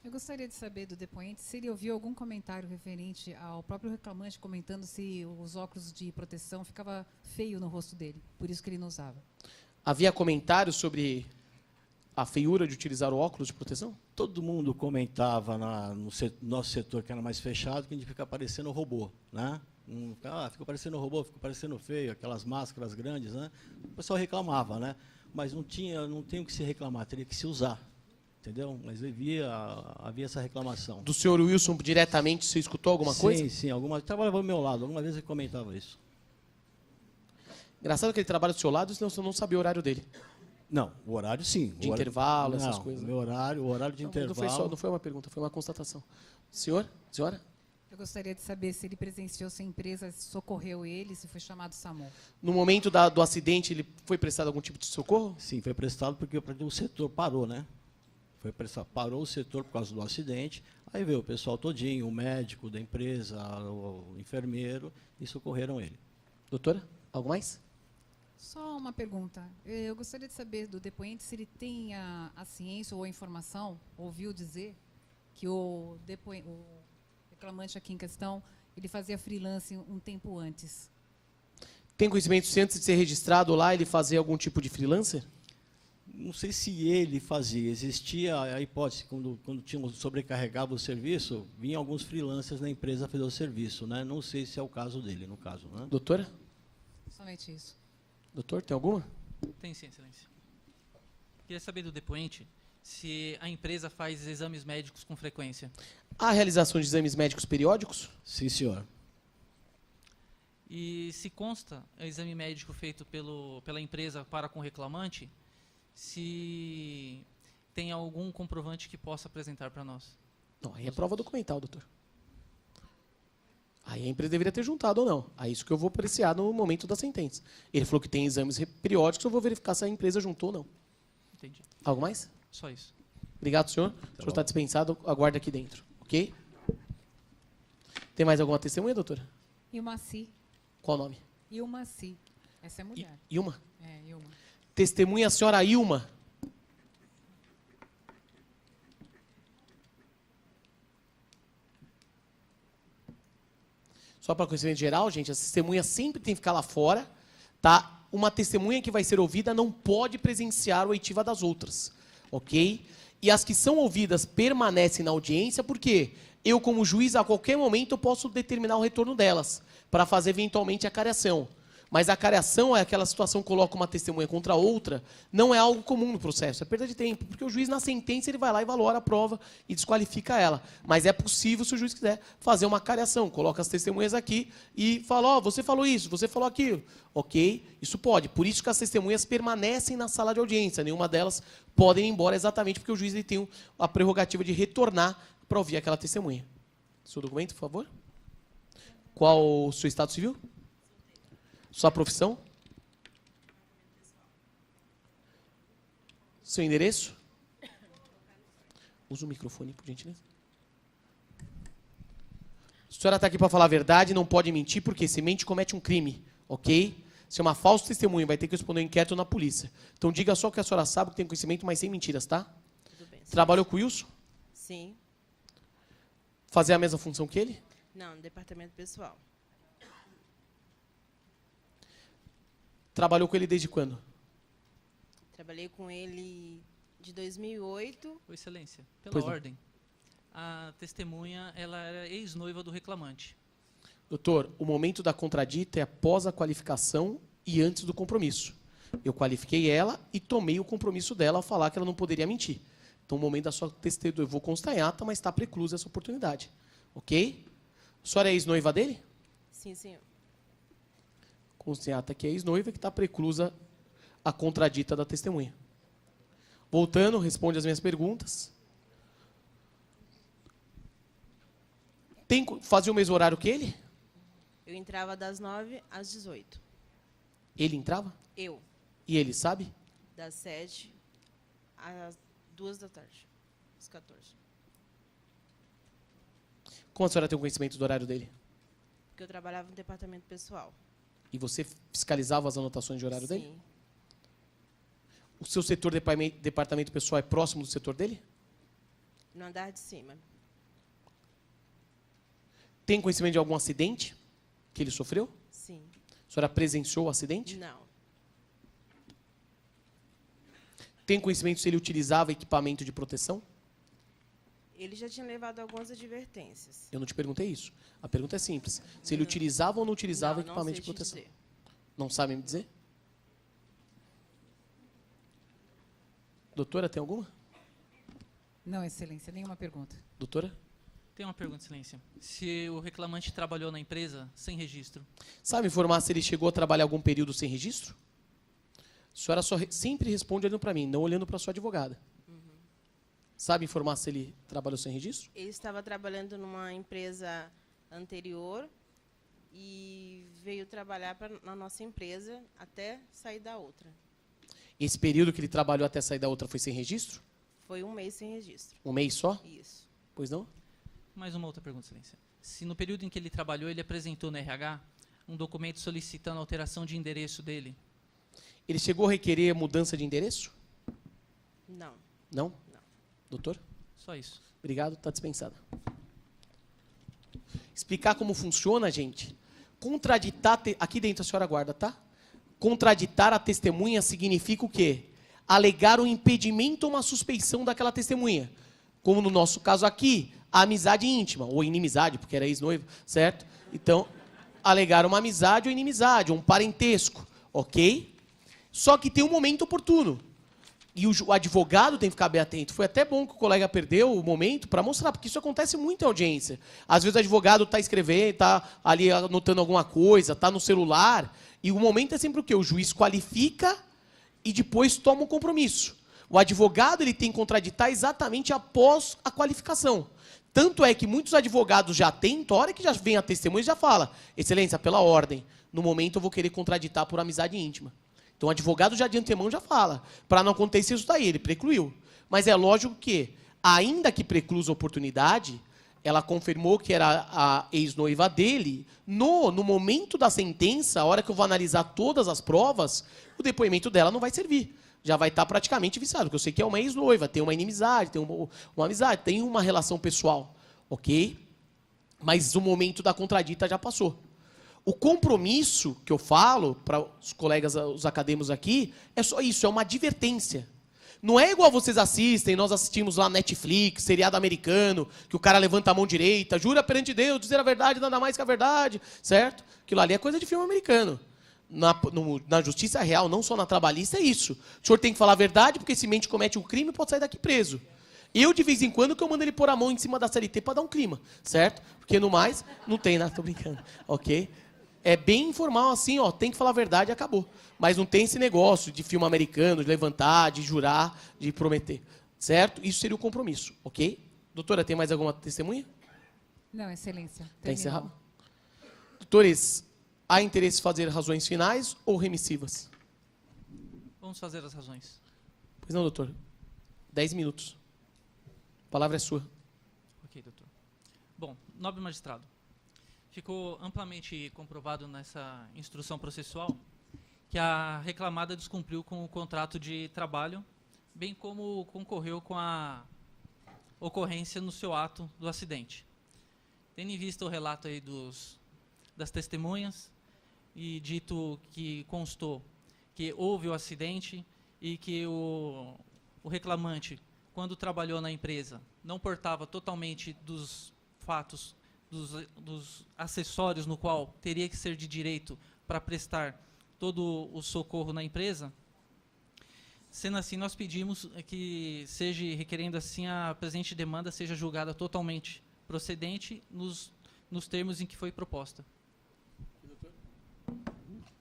Eu gostaria de saber do depoente se ele ouviu algum comentário referente ao próprio reclamante comentando se os óculos de proteção ficava feio no rosto dele, por isso que ele não usava. Havia comentários sobre a feiura de utilizar o óculos de proteção? Todo mundo comentava no nosso setor, que era mais fechado, que a gente fica parecendo robô, né? Fica parecendo robô, fica parecendo feio, aquelas máscaras grandes, né? O pessoal reclamava, né? Mas não tem o que se reclamar, teria que se usar, entendeu? Mas havia essa reclamação. Do senhor Wilson, diretamente, você escutou alguma coisa? Sim, trabalhava ao meu lado, alguma vez ele comentava isso. Engraçado que ele trabalha do seu lado, senão você não sabia o horário dele. Não, o horário sim. De intervalo, essas coisas. O horário de intervalo. Não foi uma pergunta, foi uma constatação. Senhor? Senhora? Eu gostaria de saber se ele presenciou, se a empresa socorreu ele, se foi chamado SAMU. No momento do acidente, ele foi prestado algum tipo de socorro? Sim, foi prestado porque o setor parou, né? Parou o setor por causa do acidente. Aí veio o pessoal todinho, o médico da empresa, o enfermeiro, e socorreram ele. Doutora, algo mais? Só uma pergunta. Eu gostaria de saber do depoente se ele tem a ciência ou a informação, ouviu dizer, que o reclamante aqui em questão, ele fazia freelance um tempo antes. Tem conhecimento se antes de ser registrado lá, ele fazia algum tipo de freelancer? Não sei se ele fazia. Existia a hipótese, quando sobrecarregava o serviço, vinham alguns freelancers na empresa fazer o serviço, né? Não sei se é o caso dele, no caso, né? Doutora? Somente isso. Doutor, tem alguma? Tem sim, excelência. Queria saber do depoente se a empresa faz exames médicos com frequência. Há realização de exames médicos periódicos? Sim, senhor. E se consta o exame médico feito pela empresa para com o reclamante, se tem algum comprovante que possa apresentar para nós? Não, aí é prova documental, doutor. Aí a empresa deveria ter juntado ou não. É isso que eu vou apreciar no momento da sentença. Ele falou que tem exames periódicos, eu vou verificar se a empresa juntou ou não. Entendi. Algo mais? Só isso. Obrigado, senhor. O senhor está dispensado, aguarda aqui dentro. Ok? Tem mais alguma testemunha, doutora? Ilmaci. Qual o nome? Ilmaci. Essa é mulher. Ilma? É, Ilma. Testemunha a senhora Ilma. Só para conhecimento geral, gente, as testemunhas sempre tem que ficar lá fora, tá? Uma testemunha que vai ser ouvida não pode presenciar a oitiva das outras, ok? E as que são ouvidas permanecem na audiência, porque eu, como juiz, a qualquer momento eu posso determinar o retorno delas, para fazer eventualmente a careação. Mas a careação é aquela situação que coloca uma testemunha contra outra, não é algo comum no processo, é perda de tempo, porque o juiz na sentença ele vai lá e valora a prova e desqualifica ela. Mas é possível, se o juiz quiser, fazer uma careação, coloca as testemunhas aqui e fala, ó, você falou isso, você falou aquilo, ok? Isso pode, por isso que as testemunhas permanecem na sala de audiência, nenhuma delas podem ir embora exatamente porque o juiz ele tem a prerrogativa de retornar para ouvir aquela testemunha. Seu documento, por favor. Qual o seu estado civil? Sua profissão? Seu endereço? Usa o microfone, por gentileza. A senhora está aqui para falar a verdade, não pode mentir, porque se mente, comete um crime, ok? Se é uma falsa testemunha, vai ter que responder um inquérito na polícia. Então diga só o que a senhora sabe, que tem conhecimento, mas sem mentiras, tá? Tudo bem. Trabalhou com o Wilson? Sim. Fazer a mesma função que ele? Não, no departamento pessoal. Trabalhou com ele desde quando? Trabalhei com ele de 2008. Ô, excelência, pela Pois não. ordem, a testemunha ela era ex-noiva do reclamante. Doutor, o momento da contradita é após a qualificação e antes do compromisso. Eu qualifiquei ela e tomei o compromisso dela ao falar que ela não poderia mentir. Então, o momento da sua testemunha, eu vou constar em ata, mas está preclusa essa oportunidade. Ok? A senhora é ex-noiva dele? Sim, senhor. Consta em ata que é ex-noiva, que está preclusa a contradita da testemunha. Voltando, responde as minhas perguntas. Fazia o mesmo horário que ele? Eu entrava das 9 às 18. Ele entrava? Eu, E ele sabe? das 7 às 2 da tarde. Às 14. Como a senhora tem o conhecimento do horário dele? Porque eu trabalhava no departamento pessoal. E você fiscalizava as anotações de horário dele? Sim. O seu setor de departamento pessoal é próximo do setor dele? No andar de cima. Tem conhecimento de algum acidente que ele sofreu? Sim. A senhora presenciou o acidente? Não. Tem conhecimento se ele utilizava equipamento de proteção? Ele já tinha levado algumas advertências. Eu não te perguntei isso. A pergunta é simples. Se ele utilizava ou não utilizava Não equipamento sei de te proteção? dizer. Não sabe me dizer? Doutora, tem alguma? Não, excelência, nenhuma pergunta. Doutora? Tem uma pergunta, excelência. Se o reclamante trabalhou na empresa sem registro? Sabe informar se ele chegou a trabalhar algum período sem registro? A senhora sempre responde olhando para mim, não olhando para a sua advogada. Sabe informar se ele trabalhou sem registro? Ele estava trabalhando numa empresa anterior e veio trabalhar na nossa empresa até sair da outra. Esse período que ele trabalhou até sair da outra foi sem registro? Foi um mês sem registro. Um mês só? Isso. Pois não? Mais uma outra pergunta, excelência. Se no período em que ele trabalhou, ele apresentou no RH um documento solicitando alteração de endereço dele? Ele chegou a requerer mudança de endereço? Não. Não? Doutor? Só isso. Obrigado, está dispensada. Explicar como funciona, gente. Contraditar, aqui dentro a senhora guarda, tá? Contraditar a testemunha significa o quê? Alegar um impedimento ou uma suspeição daquela testemunha. Como no nosso caso aqui, a amizade íntima, ou inimizade, porque era ex-noivo, certo? Então, alegar uma amizade ou inimizade, um parentesco, ok? Só que tem um momento oportuno. E o advogado tem que ficar bem atento. Foi até bom que o colega perdeu o momento para mostrar, porque isso acontece muito em audiência. Às vezes o advogado está escrevendo, está ali anotando alguma coisa, está no celular, e o momento é sempre o quê? O juiz qualifica e depois toma um compromisso. O advogado ele tem que contraditar exatamente após a qualificação. Tanto é que muitos advogados já tentam, a hora que já vem a testemunha, já fala, excelência, pela ordem, no momento eu vou querer contraditar por amizade íntima. Então, o advogado já de antemão já fala, para não acontecer isso daí, ele precluiu. Mas é lógico que, ainda que preclusa a oportunidade, ela confirmou que era a ex-noiva dele, no momento da sentença, a hora que eu vou analisar todas as provas, o depoimento dela não vai servir. Já vai estar praticamente viciado, porque eu sei que é uma ex-noiva, tem uma inimizade, tem uma amizade, tem uma relação pessoal, ok? Mas o momento da contradita já passou. O compromisso que eu falo para os colegas, os acadêmicos aqui, é só isso, é uma advertência. Não é igual vocês assistem, nós assistimos lá Netflix, seriado americano, que o cara levanta a mão direita, jura perante Deus, dizer a verdade, nada mais que a verdade, certo? Aquilo ali é coisa de filme americano. Na justiça real, não só na trabalhista, é isso. O senhor tem que falar a verdade, porque se mente comete um crime, pode sair daqui preso. Eu, de vez em quando, que eu mando ele pôr a mão em cima da CLT para dar um clima, certo? Porque no mais, não tem nada, tô brincando, ok? É bem informal assim, ó, tem que falar a verdade e acabou. Mas não tem esse negócio de filme americano, de levantar, de jurar, de prometer, certo? Isso seria o compromisso, ok? Doutora, tem mais alguma testemunha? Não, excelência. Está encerrado? Doutores, há interesse em fazer razões finais ou remissivas? Vamos fazer as razões. Pois não, doutor. 10 minutos. A palavra é sua. Ok, doutor. Bom, nobre magistrado, ficou amplamente comprovado nessa instrução processual que a reclamada descumpriu com o contrato de trabalho, bem como concorreu com a ocorrência no seu ato do acidente. Tendo em vista o relato aí das testemunhas e dito que constou que houve o acidente e que o reclamante, quando trabalhou na empresa, não portava totalmente dos fatos, dos acessórios no qual teria que ser de direito para prestar todo o socorro na empresa, Sendo assim, nós pedimos que seja, requerendo assim, a presente demanda seja julgada totalmente procedente nos termos em que foi proposta.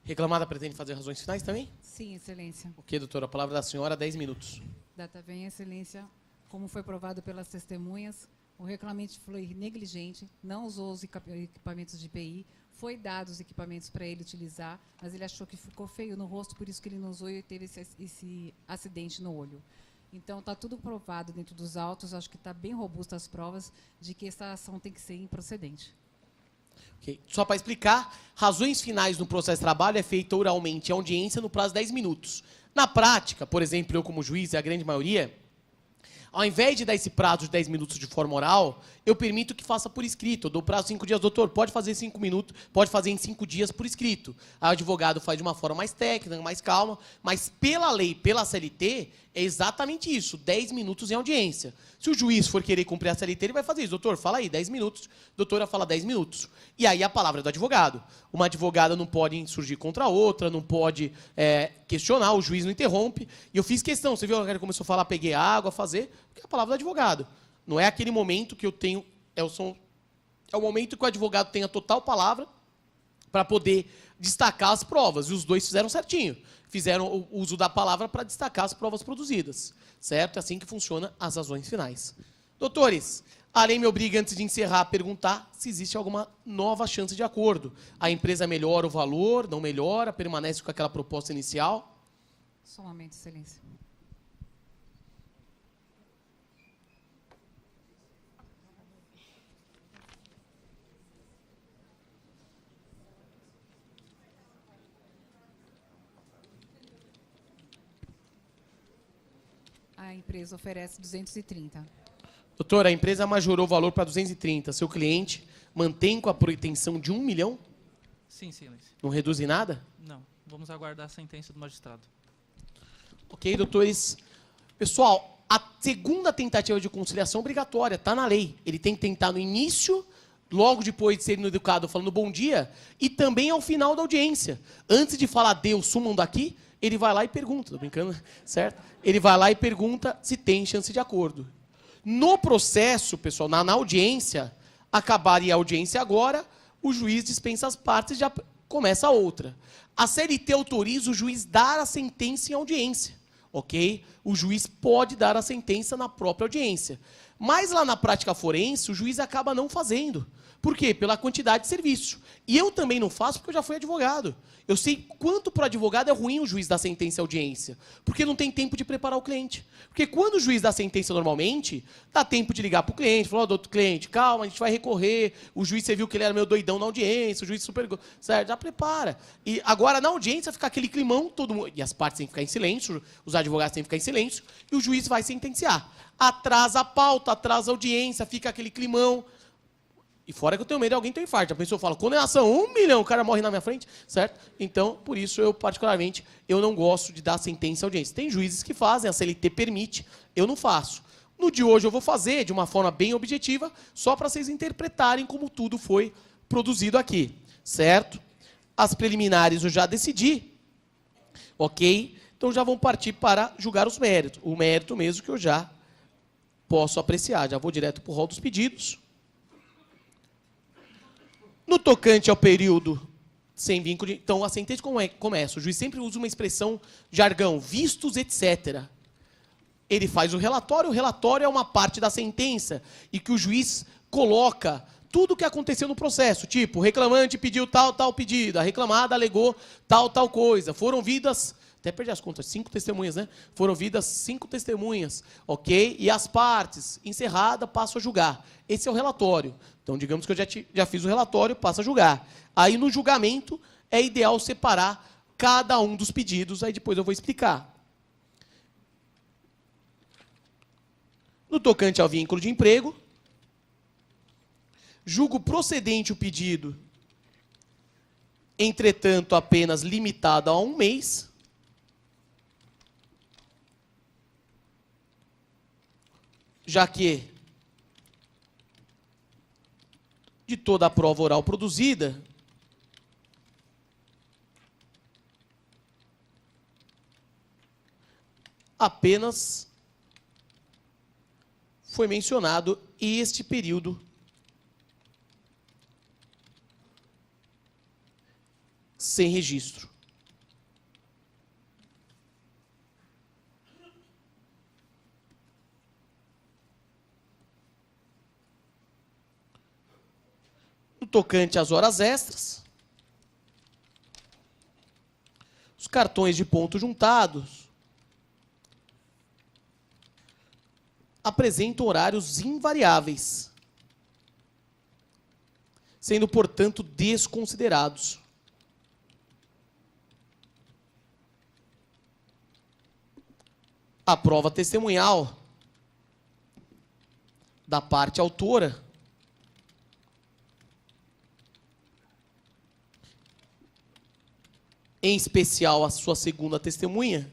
Reclamada pretende fazer razões finais também? Sim, Excelência. Ok, doutora. A palavra da senhora, 10 minutos. Data vem, Excelência. Como foi provado pelas testemunhas, o reclamante foi negligente, não usou os equipamentos de IPI, foi dado os equipamentos para ele utilizar, mas ele achou que ficou feio no rosto, por isso que ele não usou e teve esse acidente no olho. Então, está tudo provado dentro dos autos, acho que está bem robusta as provas de que essa ação tem que ser improcedente. Okay. Só para explicar, razões finais no processo de trabalho é feita oralmente em audiência no prazo de 10 minutos. Na prática, por exemplo, eu como juiz e a grande maioria, ao invés de dar esse prazo de 10 minutos de forma oral, eu permito que faça por escrito. Eu dou prazo de 5 dias. Doutor, pode fazer 5 minutos, pode fazer em 5 dias por escrito. Aí o advogado faz de uma forma mais técnica, mais calma, mas pela lei, pela CLT, é exatamente isso, 10 minutos em audiência. Se o juiz for querer cumprir a CLT, ele vai fazer isso. Doutor, fala aí, 10 minutos. Doutora fala 10 minutos. E aí a palavra é do advogado. Uma advogada não pode insurgir contra a outra, não pode questionar, o juiz não interrompe. E eu fiz questão, você viu, a cara começou a falar, peguei água, fazer, porque é a palavra do advogado. Não é aquele momento que eu tenho, é o momento que o advogado tem a total palavra para poder destacar as provas. E os dois fizeram certinho. Fizeram o uso da palavra para destacar as provas produzidas. Certo? É assim que funcionam as razões finais. Doutores, a lei me obriga, antes de encerrar, a perguntar se existe alguma nova chance de acordo. A empresa melhora o valor, não melhora, permanece com aquela proposta inicial? Somente, Excelência. A empresa oferece 230. Doutora, a empresa majorou o valor para 230. Seu cliente mantém com a pretensão de 1 milhão? Sim, Excelência. Não reduz em nada? Não. Vamos aguardar a sentença do magistrado. Ok, doutores. Pessoal, a segunda tentativa de conciliação é obrigatória, está na lei. Ele tem que tentar no início, logo depois de ser educado falando bom dia, e também ao final da audiência. Antes de falar Deus, sumam daqui, ele vai lá e pergunta, tô brincando, certo? Ele vai lá e pergunta se tem chance de acordo. No processo, pessoal, na audiência, acabaria a audiência agora, o juiz dispensa as partes e já começa a outra. A CLT autoriza o juiz dar a sentença em audiência, ok? O juiz pode dar a sentença na própria audiência. Mas lá na prática forense, o juiz acaba não fazendo. Por quê? Pela quantidade de serviço. E eu também não faço porque eu já fui advogado. Eu sei quanto para o advogado é ruim o juiz dar sentença em audiência, porque não tem tempo de preparar o cliente. Porque quando o juiz dá sentença normalmente, dá tempo de ligar para o cliente, falar, doutor cliente, calma, a gente vai recorrer, o juiz, você viu que ele era meio doidão na audiência, o juiz super... Certo? Já prepara. E agora, na audiência, fica aquele climão, todo mundo, e as partes têm que ficar em silêncio, os advogados têm que ficar em silêncio, e o juiz vai sentenciar. Atrasa a pauta, atrasa a audiência, fica aquele climão. E fora que eu tenho medo de alguém ter um infarto. A pessoa fala, condenação, 1 milhão, o cara morre na minha frente, certo? Então, por isso, eu, particularmente, eu não gosto de dar sentença à audiência. Tem juízes que fazem, a CLT permite, eu não faço. No de hoje eu vou fazer de uma forma bem objetiva, só para vocês interpretarem como tudo foi produzido aqui, certo? As preliminares eu já decidi, ok? Então já vamos partir para julgar os méritos. O mérito mesmo que eu já posso apreciar. Já vou direto para o rol dos pedidos. No tocante ao período sem vínculo, então a sentença como começa? O juiz sempre usa uma expressão jargão, vistos, etc. Ele faz o relatório é uma parte da sentença e que o juiz coloca tudo o que aconteceu no processo, tipo, o reclamante pediu tal pedido, a reclamada alegou tal coisa, foram ouvidas, até perdi as contas, 5 testemunhas, né? Foram ouvidas 5 testemunhas, ok? E as partes, encerrada, passo a julgar. Esse é o relatório. Então, digamos que eu já fiz o relatório, passo a julgar. Aí, no julgamento, é ideal separar cada um dos pedidos, aí depois eu vou explicar. No tocante ao vínculo de emprego, julgo procedente o pedido, entretanto, apenas limitado a 1 mês, já que de toda a prova oral produzida, apenas foi mencionado este período sem registro. No tocante às horas extras, os cartões de ponto juntados apresentam horários invariáveis, sendo, portanto, desconsiderados. A prova testemunhal da parte autora em especial a sua segunda testemunha,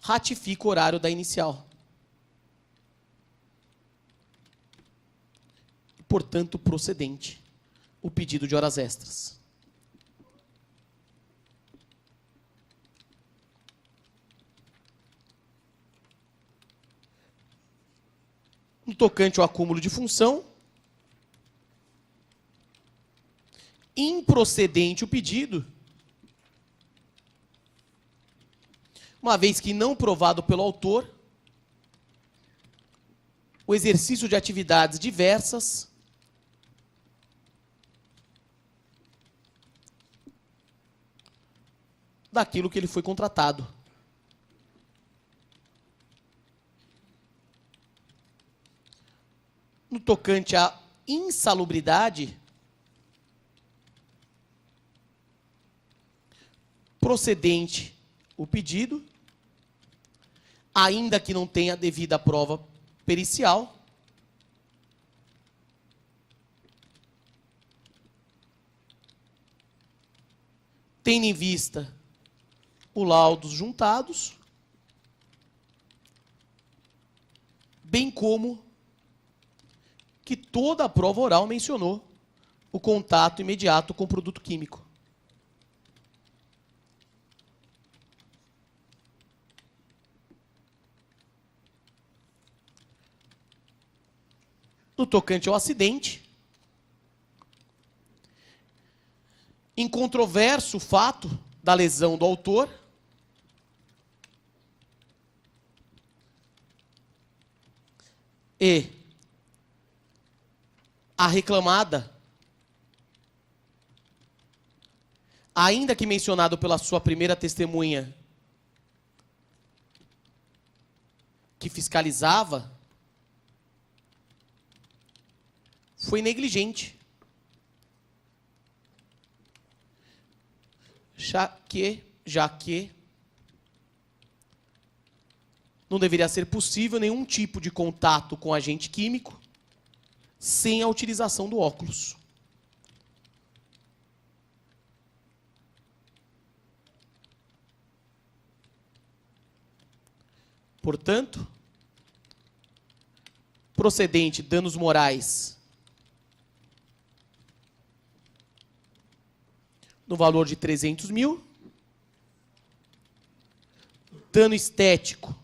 ratifica o horário da inicial. E, portanto, procedente o pedido de horas extras. No tocante ao acúmulo de função, improcedente o pedido, uma vez que não provado pelo autor, o exercício de atividades diversas daquilo que ele foi contratado. No tocante à insalubridade, procedente o pedido, ainda que não tenha devida prova pericial, tendo em vista o laudos juntados, bem como que toda a prova oral mencionou o contato imediato com o produto químico. No tocante ao acidente, incontroverso o fato da lesão do autor, e a reclamada, ainda que mencionado pela sua primeira testemunha, que fiscalizava, foi negligente. Já que não deveria ser possível nenhum tipo de contato com agente químico sem a utilização do óculos. Portanto, procedente danos morais no valor de 300 mil, dano estético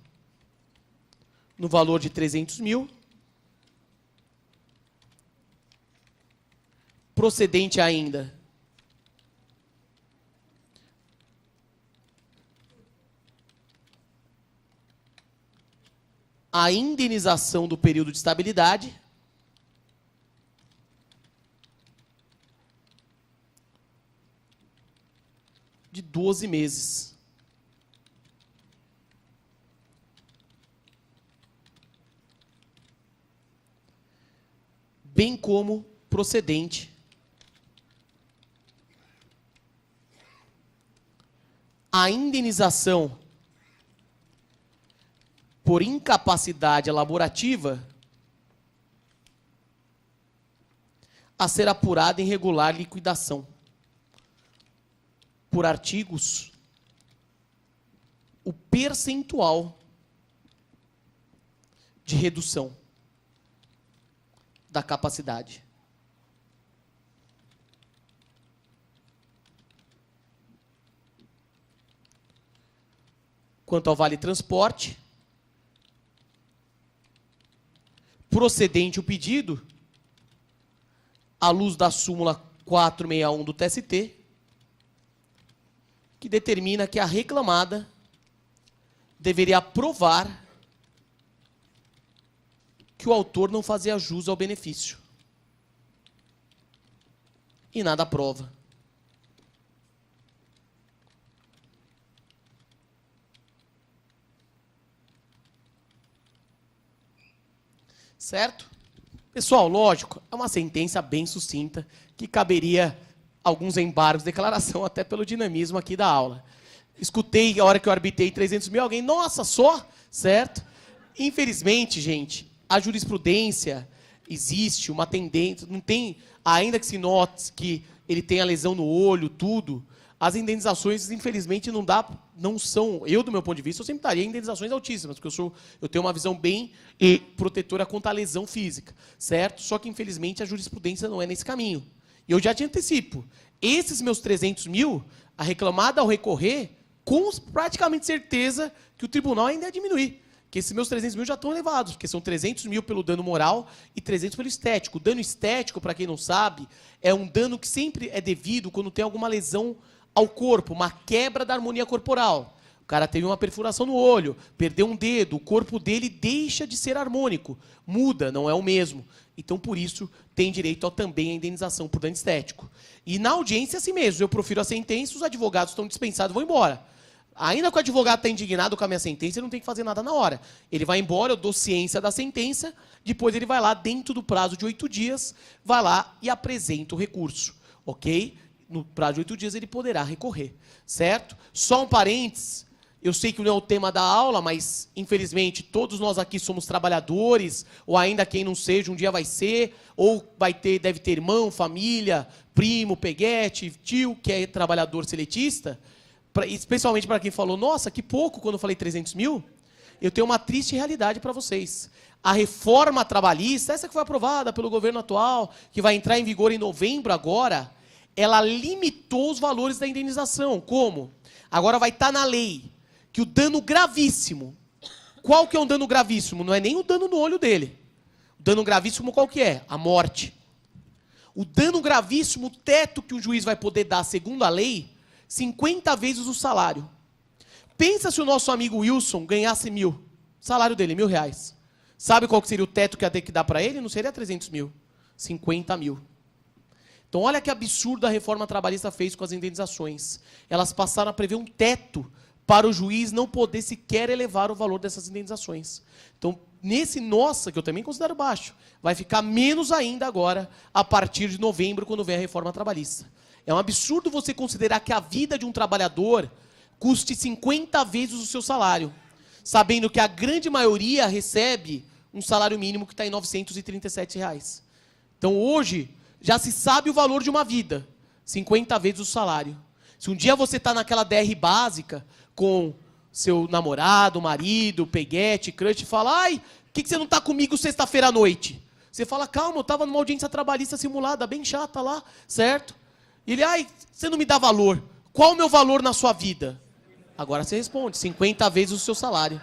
no valor de 300 mil, procedente ainda a indenização do período de estabilidade, de 12 meses. Bem como procedente a indenização por incapacidade elaborativa a ser apurada em regular liquidação. Por artigos, o percentual de redução da capacidade. quanto ao vale transporte. Procedente o pedido, à luz da súmula 461 do TST, que determina que a reclamada deveria provar que o autor não fazia jus ao benefício. E nada prova. Certo? Pessoal, lógico, é uma sentença bem sucinta, que caberia alguns embargos de declaração, até pelo dinamismo aqui da aula. Escutei, a hora que eu arbitrei 300 mil, alguém, nossa, só? Certo? Infelizmente, gente, a jurisprudência existe, uma tendência, não tem, ainda que se note que ele tem a lesão no olho, tudo, as indenizações, infelizmente, não são, eu, do meu ponto de vista, eu sempre daria indenizações altíssimas, porque eu tenho uma visão bem protetora contra a lesão física, certo? Só que, infelizmente, a jurisprudência não é nesse caminho. E eu já te antecipo, esses meus 300 mil, a reclamada ao recorrer, com praticamente certeza que o tribunal ainda ia diminuir. Que esses meus 300 mil já estão elevados, porque são 300 mil pelo dano moral e 300 pelo estético. O dano estético, para quem não sabe, é um dano que sempre é devido quando tem alguma lesão ao corpo, uma quebra da harmonia corporal. O cara teve uma perfuração no olho, perdeu um dedo, o corpo dele deixa de ser harmônico, muda, não é o mesmo. Então, por isso, tem direito também à indenização por dano estético. E na audiência é assim mesmo, eu profiro a sentença, os advogados estão dispensados, vão embora. Ainda que o advogado está indignado com a minha sentença, ele não tem que fazer nada na hora. Ele vai embora, eu dou ciência da sentença, depois ele vai lá, dentro do prazo de 8 dias, vai lá e apresenta o recurso, ok? No prazo de 8 dias ele poderá recorrer, certo? Só um parênteses, eu sei que não é o tema da aula, mas, infelizmente, todos nós aqui somos trabalhadores, ou ainda quem não seja, um dia vai ser, ou deve ter irmão, família, primo, peguete, tio, que é trabalhador seletista. Especialmente para quem falou, nossa, que pouco quando eu falei 300 mil, eu tenho uma triste realidade para vocês. A reforma trabalhista, essa que foi aprovada pelo governo atual, que vai entrar em vigor em novembro agora, ela limitou os valores da indenização. Como? Agora vai estar na lei que o dano gravíssimo, qual que é um dano gravíssimo? Não é nem o dano no olho dele. O dano gravíssimo qual que é? A morte. O dano gravíssimo, o teto que o juiz vai poder dar, segundo a lei, 50 vezes o salário. Pensa se o nosso amigo Wilson ganhasse 1.000. O salário dele, R$1.000. Sabe qual que seria o teto que ia ter que dar para ele? Não seria 300 mil. 50 mil. Então, olha que absurdo a reforma trabalhista fez com as indenizações. Elas passaram a prever um teto para o juiz não poder sequer elevar o valor dessas indenizações. Então, nesse nossa, que eu também considero baixo, vai ficar menos ainda agora, a partir de novembro, quando vem a reforma trabalhista. É um absurdo você considerar que a vida de um trabalhador custe 50 vezes o seu salário, sabendo que a grande maioria recebe um salário mínimo que está em R$ 937. Então, hoje, já se sabe o valor de uma vida, 50 vezes o salário. Se um dia você está naquela DR básica, com seu namorado, marido, peguete, crush, e fala, ai, por que você não está comigo sexta-feira à noite? Você fala, calma, eu estava numa audiência trabalhista simulada, bem chata lá, certo? E ele, ai, você não me dá valor. Qual o meu valor na sua vida? Agora você responde, 50 vezes o seu salário.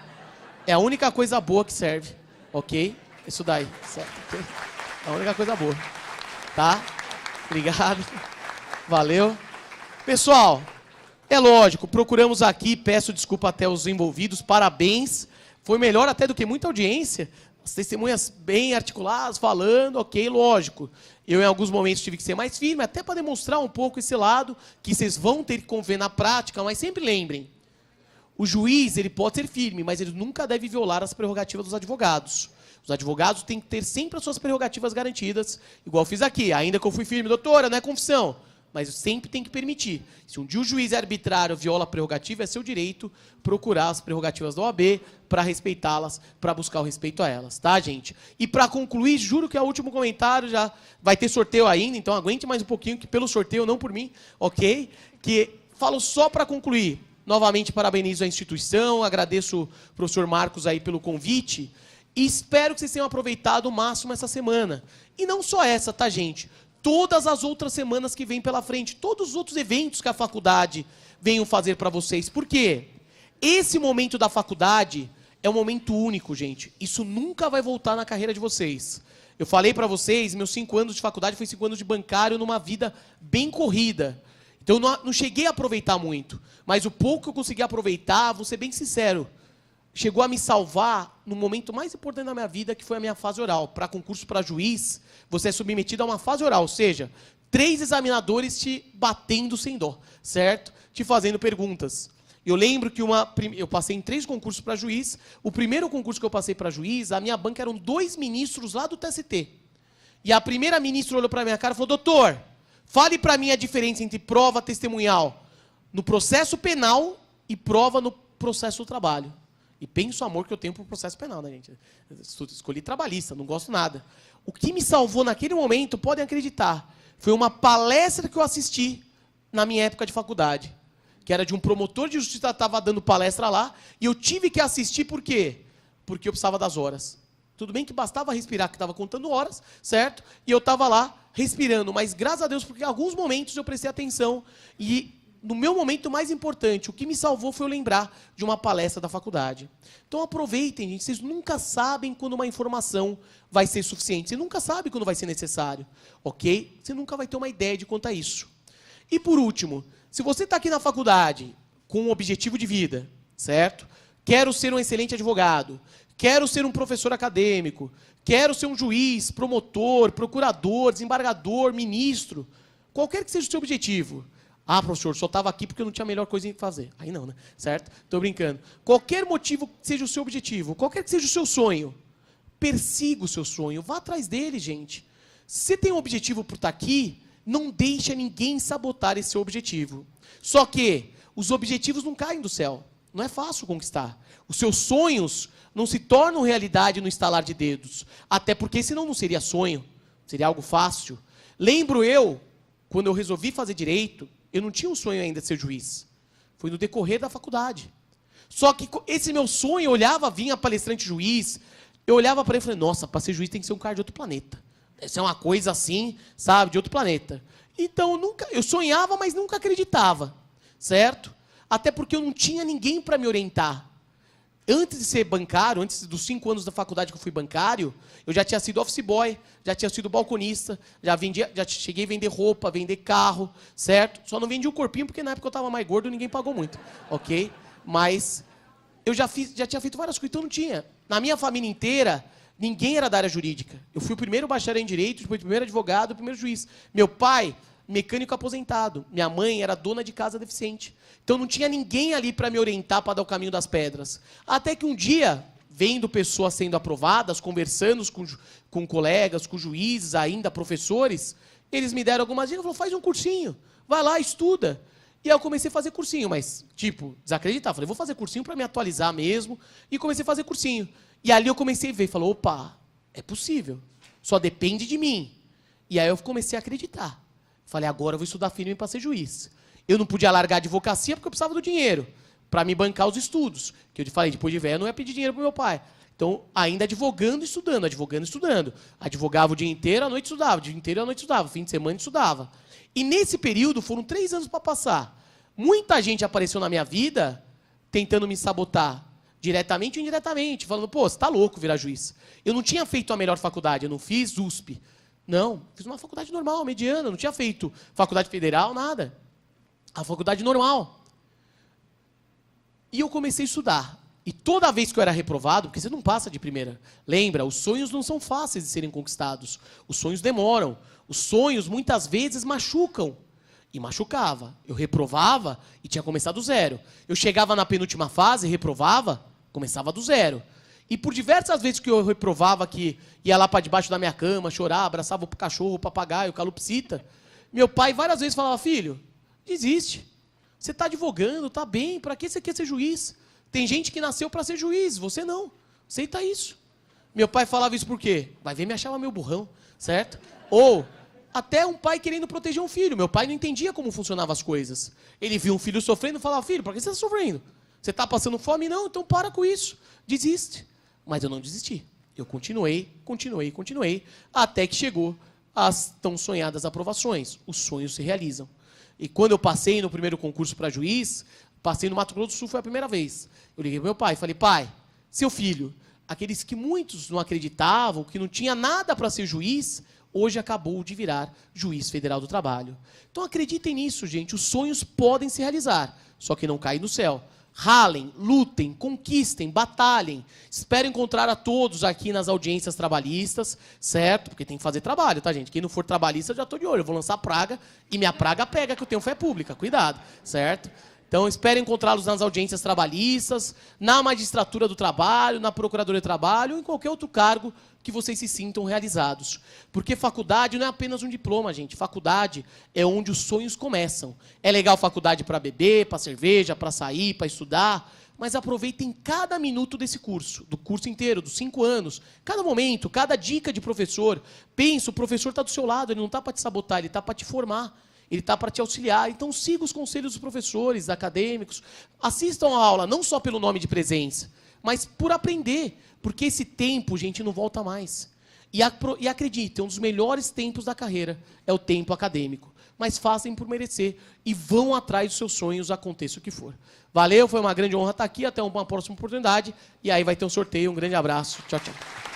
É a única coisa boa que serve, ok? Isso daí, certo? Okay? É a única coisa boa. Tá? Obrigado. Valeu. Pessoal, é lógico, procuramos aqui, peço desculpa até aos envolvidos, parabéns. Foi melhor até do que muita audiência. As testemunhas bem articuladas, falando, ok, lógico. Eu, em alguns momentos, tive que ser mais firme, até para demonstrar um pouco esse lado, que vocês vão ter que conver na prática, mas sempre lembrem, o juiz ele pode ser firme, mas ele nunca deve violar as prerrogativas dos advogados. Os advogados têm que ter sempre as suas prerrogativas garantidas, igual eu fiz aqui, ainda que eu fui firme, doutora, não é confissão. Mas sempre tem que permitir. Se um dia o juiz é arbitrário, viola a prerrogativa, é seu direito procurar as prerrogativas da OAB para respeitá-las, para buscar o respeito a elas, tá, gente? E para concluir, juro que é o último comentário, já vai ter sorteio ainda, então aguente mais um pouquinho, que pelo sorteio, não por mim, ok? Que falo só para concluir. Novamente, parabenizo a instituição, agradeço o professor Marcos aí pelo convite, e espero que vocês tenham aproveitado o máximo essa semana. E não só essa, tá, gente? Todas as outras semanas que vêm pela frente, todos os outros eventos que a faculdade venham fazer para vocês. Por quê? Esse momento da faculdade é um momento único, gente. Isso nunca vai voltar na carreira de vocês. Eu falei para vocês, meus 5 anos de faculdade foi 5 anos de bancário numa vida bem corrida. Então, eu não cheguei a aproveitar muito. Mas o pouco que eu consegui aproveitar, vou ser bem sincero, chegou a me salvar no momento mais importante da minha vida, que foi a minha fase oral. Para concurso para juiz, você é submetido a uma fase oral, ou seja, 3 examinadores te batendo sem dó, certo? Te fazendo perguntas. Eu lembro que eu passei em 3 concursos para juiz. O primeiro concurso que eu passei para juiz, a minha banca eram 2 ministros lá do TST. E a primeira ministra olhou para a minha cara e falou: doutor, fale para mim a diferença entre prova testemunhal no processo penal e prova no processo do trabalho. E pensa o amor que eu tenho pro processo penal, né, gente? Eu escolhi trabalhista, não gosto nada. O que me salvou naquele momento, podem acreditar, foi uma palestra que eu assisti na minha época de faculdade, que era de um promotor de justiça que estava dando palestra lá, e eu tive que assistir por quê? Porque eu precisava das horas. Tudo bem que bastava respirar, que estava contando horas, certo? E eu estava lá respirando, mas graças a Deus, porque em alguns momentos eu prestei atenção, e no meu momento mais importante, o que me salvou foi eu lembrar de uma palestra da faculdade. Então aproveitem, gente, vocês nunca sabem quando uma informação vai ser suficiente, você nunca sabe quando vai ser necessário, ok? Você nunca vai ter uma ideia de quanto a isso. E por último, se você está aqui na faculdade com um objetivo de vida, certo? Quero ser um excelente advogado, quero ser um professor acadêmico, quero ser um juiz, promotor, procurador, desembargador, ministro, qualquer que seja o seu objetivo. Ah, professor, só estava aqui porque eu não tinha a melhor coisa em fazer. Aí não, né? Certo? Estou brincando. Qualquer motivo que seja o seu objetivo, qualquer que seja o seu sonho, persiga o seu sonho, vá atrás dele, gente. Se você tem um objetivo por estar aqui, não deixa ninguém sabotar esse seu objetivo. Só que os objetivos não caem do céu. Não é fácil conquistar. Os seus sonhos não se tornam realidade no estalar de dedos. Até porque senão não seria sonho. Seria algo fácil. Lembro eu, quando eu resolvi fazer direito, eu não tinha um sonho ainda de ser juiz. Foi no decorrer da faculdade. Só que esse meu sonho, eu olhava, vinha palestrante juiz, eu olhava para ele e falei, nossa, para ser juiz tem que ser um cara de outro planeta. Deve ser uma coisa assim, sabe, de outro planeta. Então, eu sonhava, mas nunca acreditava, certo? Até porque eu não tinha ninguém para me orientar. Antes de ser bancário, antes dos 5 anos da faculdade que eu fui bancário, eu já tinha sido office boy, já tinha sido balconista, já cheguei a vender roupa, vender carro, certo? Só não vendi o corpinho, porque na época eu estava mais gordo e ninguém pagou muito, ok? Mas eu já tinha feito várias coisas, então não tinha. Na minha família inteira, ninguém era da área jurídica. Eu fui o primeiro bacharel em direito, depois o primeiro advogado, o primeiro juiz. Meu pai, mecânico aposentado. Minha mãe era dona de casa deficiente. Então não tinha ninguém ali para me orientar para dar o caminho das pedras. Até que um dia, vendo pessoas sendo aprovadas, conversando com colegas, com juízes ainda, professores, eles me deram algumas dicas, falaram, faz um cursinho, vai lá, estuda. E aí eu comecei a fazer cursinho, mas, desacreditar. Falei, vou fazer cursinho para me atualizar mesmo. E comecei a fazer cursinho. E ali eu comecei a ver, falei, opa, é possível. Só depende de mim. E aí eu comecei a acreditar. Falei, agora eu vou estudar firme para ser juiz. Eu não podia largar a advocacia porque eu precisava do dinheiro para me bancar os estudos. Que eu te falei, depois de velho, eu não ia pedir dinheiro para meu pai. Então, ainda advogando e estudando, advogando e estudando. Advogava o dia inteiro, à noite estudava. O dia inteiro, à noite estudava. Fim de semana estudava. E nesse período, foram 3 anos para passar. Muita gente apareceu na minha vida tentando me sabotar. Diretamente ou indiretamente. Falando, pô, você está louco virar juiz. Eu não tinha feito a melhor faculdade. Eu não fiz USP. Não, fiz uma faculdade normal, mediana. Não tinha feito faculdade federal, nada. A faculdade normal. E eu comecei a estudar. E toda vez que eu era reprovado, porque você não passa de primeira, lembra, os sonhos não são fáceis de serem conquistados. Os sonhos demoram. Os sonhos, muitas vezes, machucam. E machucava. Eu reprovava e tinha começado do zero. Eu chegava na penúltima fase, reprovava, começava do zero. E por diversas vezes que eu reprovava, que ia lá para debaixo da minha cama, chorar, abraçava o cachorro, o papagaio, o calopsita, meu pai várias vezes falava, filho, desiste. Você está advogando, está bem, para que você quer ser juiz? Tem gente que nasceu para ser juiz, você não. Aceita isso. Meu pai falava isso por quê? Vai ver, me achava meio burrão, certo? Ou até um pai querendo proteger um filho. Meu pai não entendia como funcionavam as coisas. Ele viu um filho sofrendo e falava, filho, por que você está sofrendo? Você está passando fome? Não, então para com isso. Desiste. Mas eu não desisti. Eu continuei, até que chegou as tão sonhadas aprovações. Os sonhos se realizam. E quando eu passei no primeiro concurso para juiz, Passei no Mato Grosso do Sul, foi a primeira vez. Eu liguei pro meu pai, falei, pai, seu filho, aqueles que muitos não acreditavam, que não tinha nada para ser juiz, hoje acabou de virar juiz federal do trabalho. Então acreditem nisso, gente, os sonhos podem se realizar, só que não caem do céu. Ralem, lutem, conquistem, batalhem. Espero encontrar a todos aqui nas audiências trabalhistas, certo? Porque tem que fazer trabalho, tá, gente? Quem não for trabalhista, eu já estou de olho. Eu vou lançar praga e minha praga pega, que eu tenho fé pública. Cuidado, certo? Então, espero encontrá-los nas audiências trabalhistas, na magistratura do trabalho, na procuradoria do trabalho ou em qualquer outro cargo que vocês se sintam realizados. Porque faculdade não é apenas um diploma, gente. Faculdade é onde os sonhos começam. É legal faculdade para beber, para cerveja, para sair, para estudar, mas aproveitem cada minuto desse curso, do curso inteiro, dos 5 anos. Cada momento, cada dica de professor. Pensa, o professor está do seu lado, ele não está para te sabotar, ele está para te formar. Ele está para te auxiliar. Então, siga os conselhos dos professores, acadêmicos. Assistam a aula, não só pelo nome de presença, mas por aprender. Porque esse tempo, gente, não volta mais. E acreditem, um dos melhores tempos da carreira é o tempo acadêmico. Mas façam por merecer e vão atrás dos seus sonhos, aconteça o que for. Valeu, foi uma grande honra estar aqui. Até uma próxima oportunidade. E aí vai ter um sorteio. Um grande abraço. Tchau, tchau.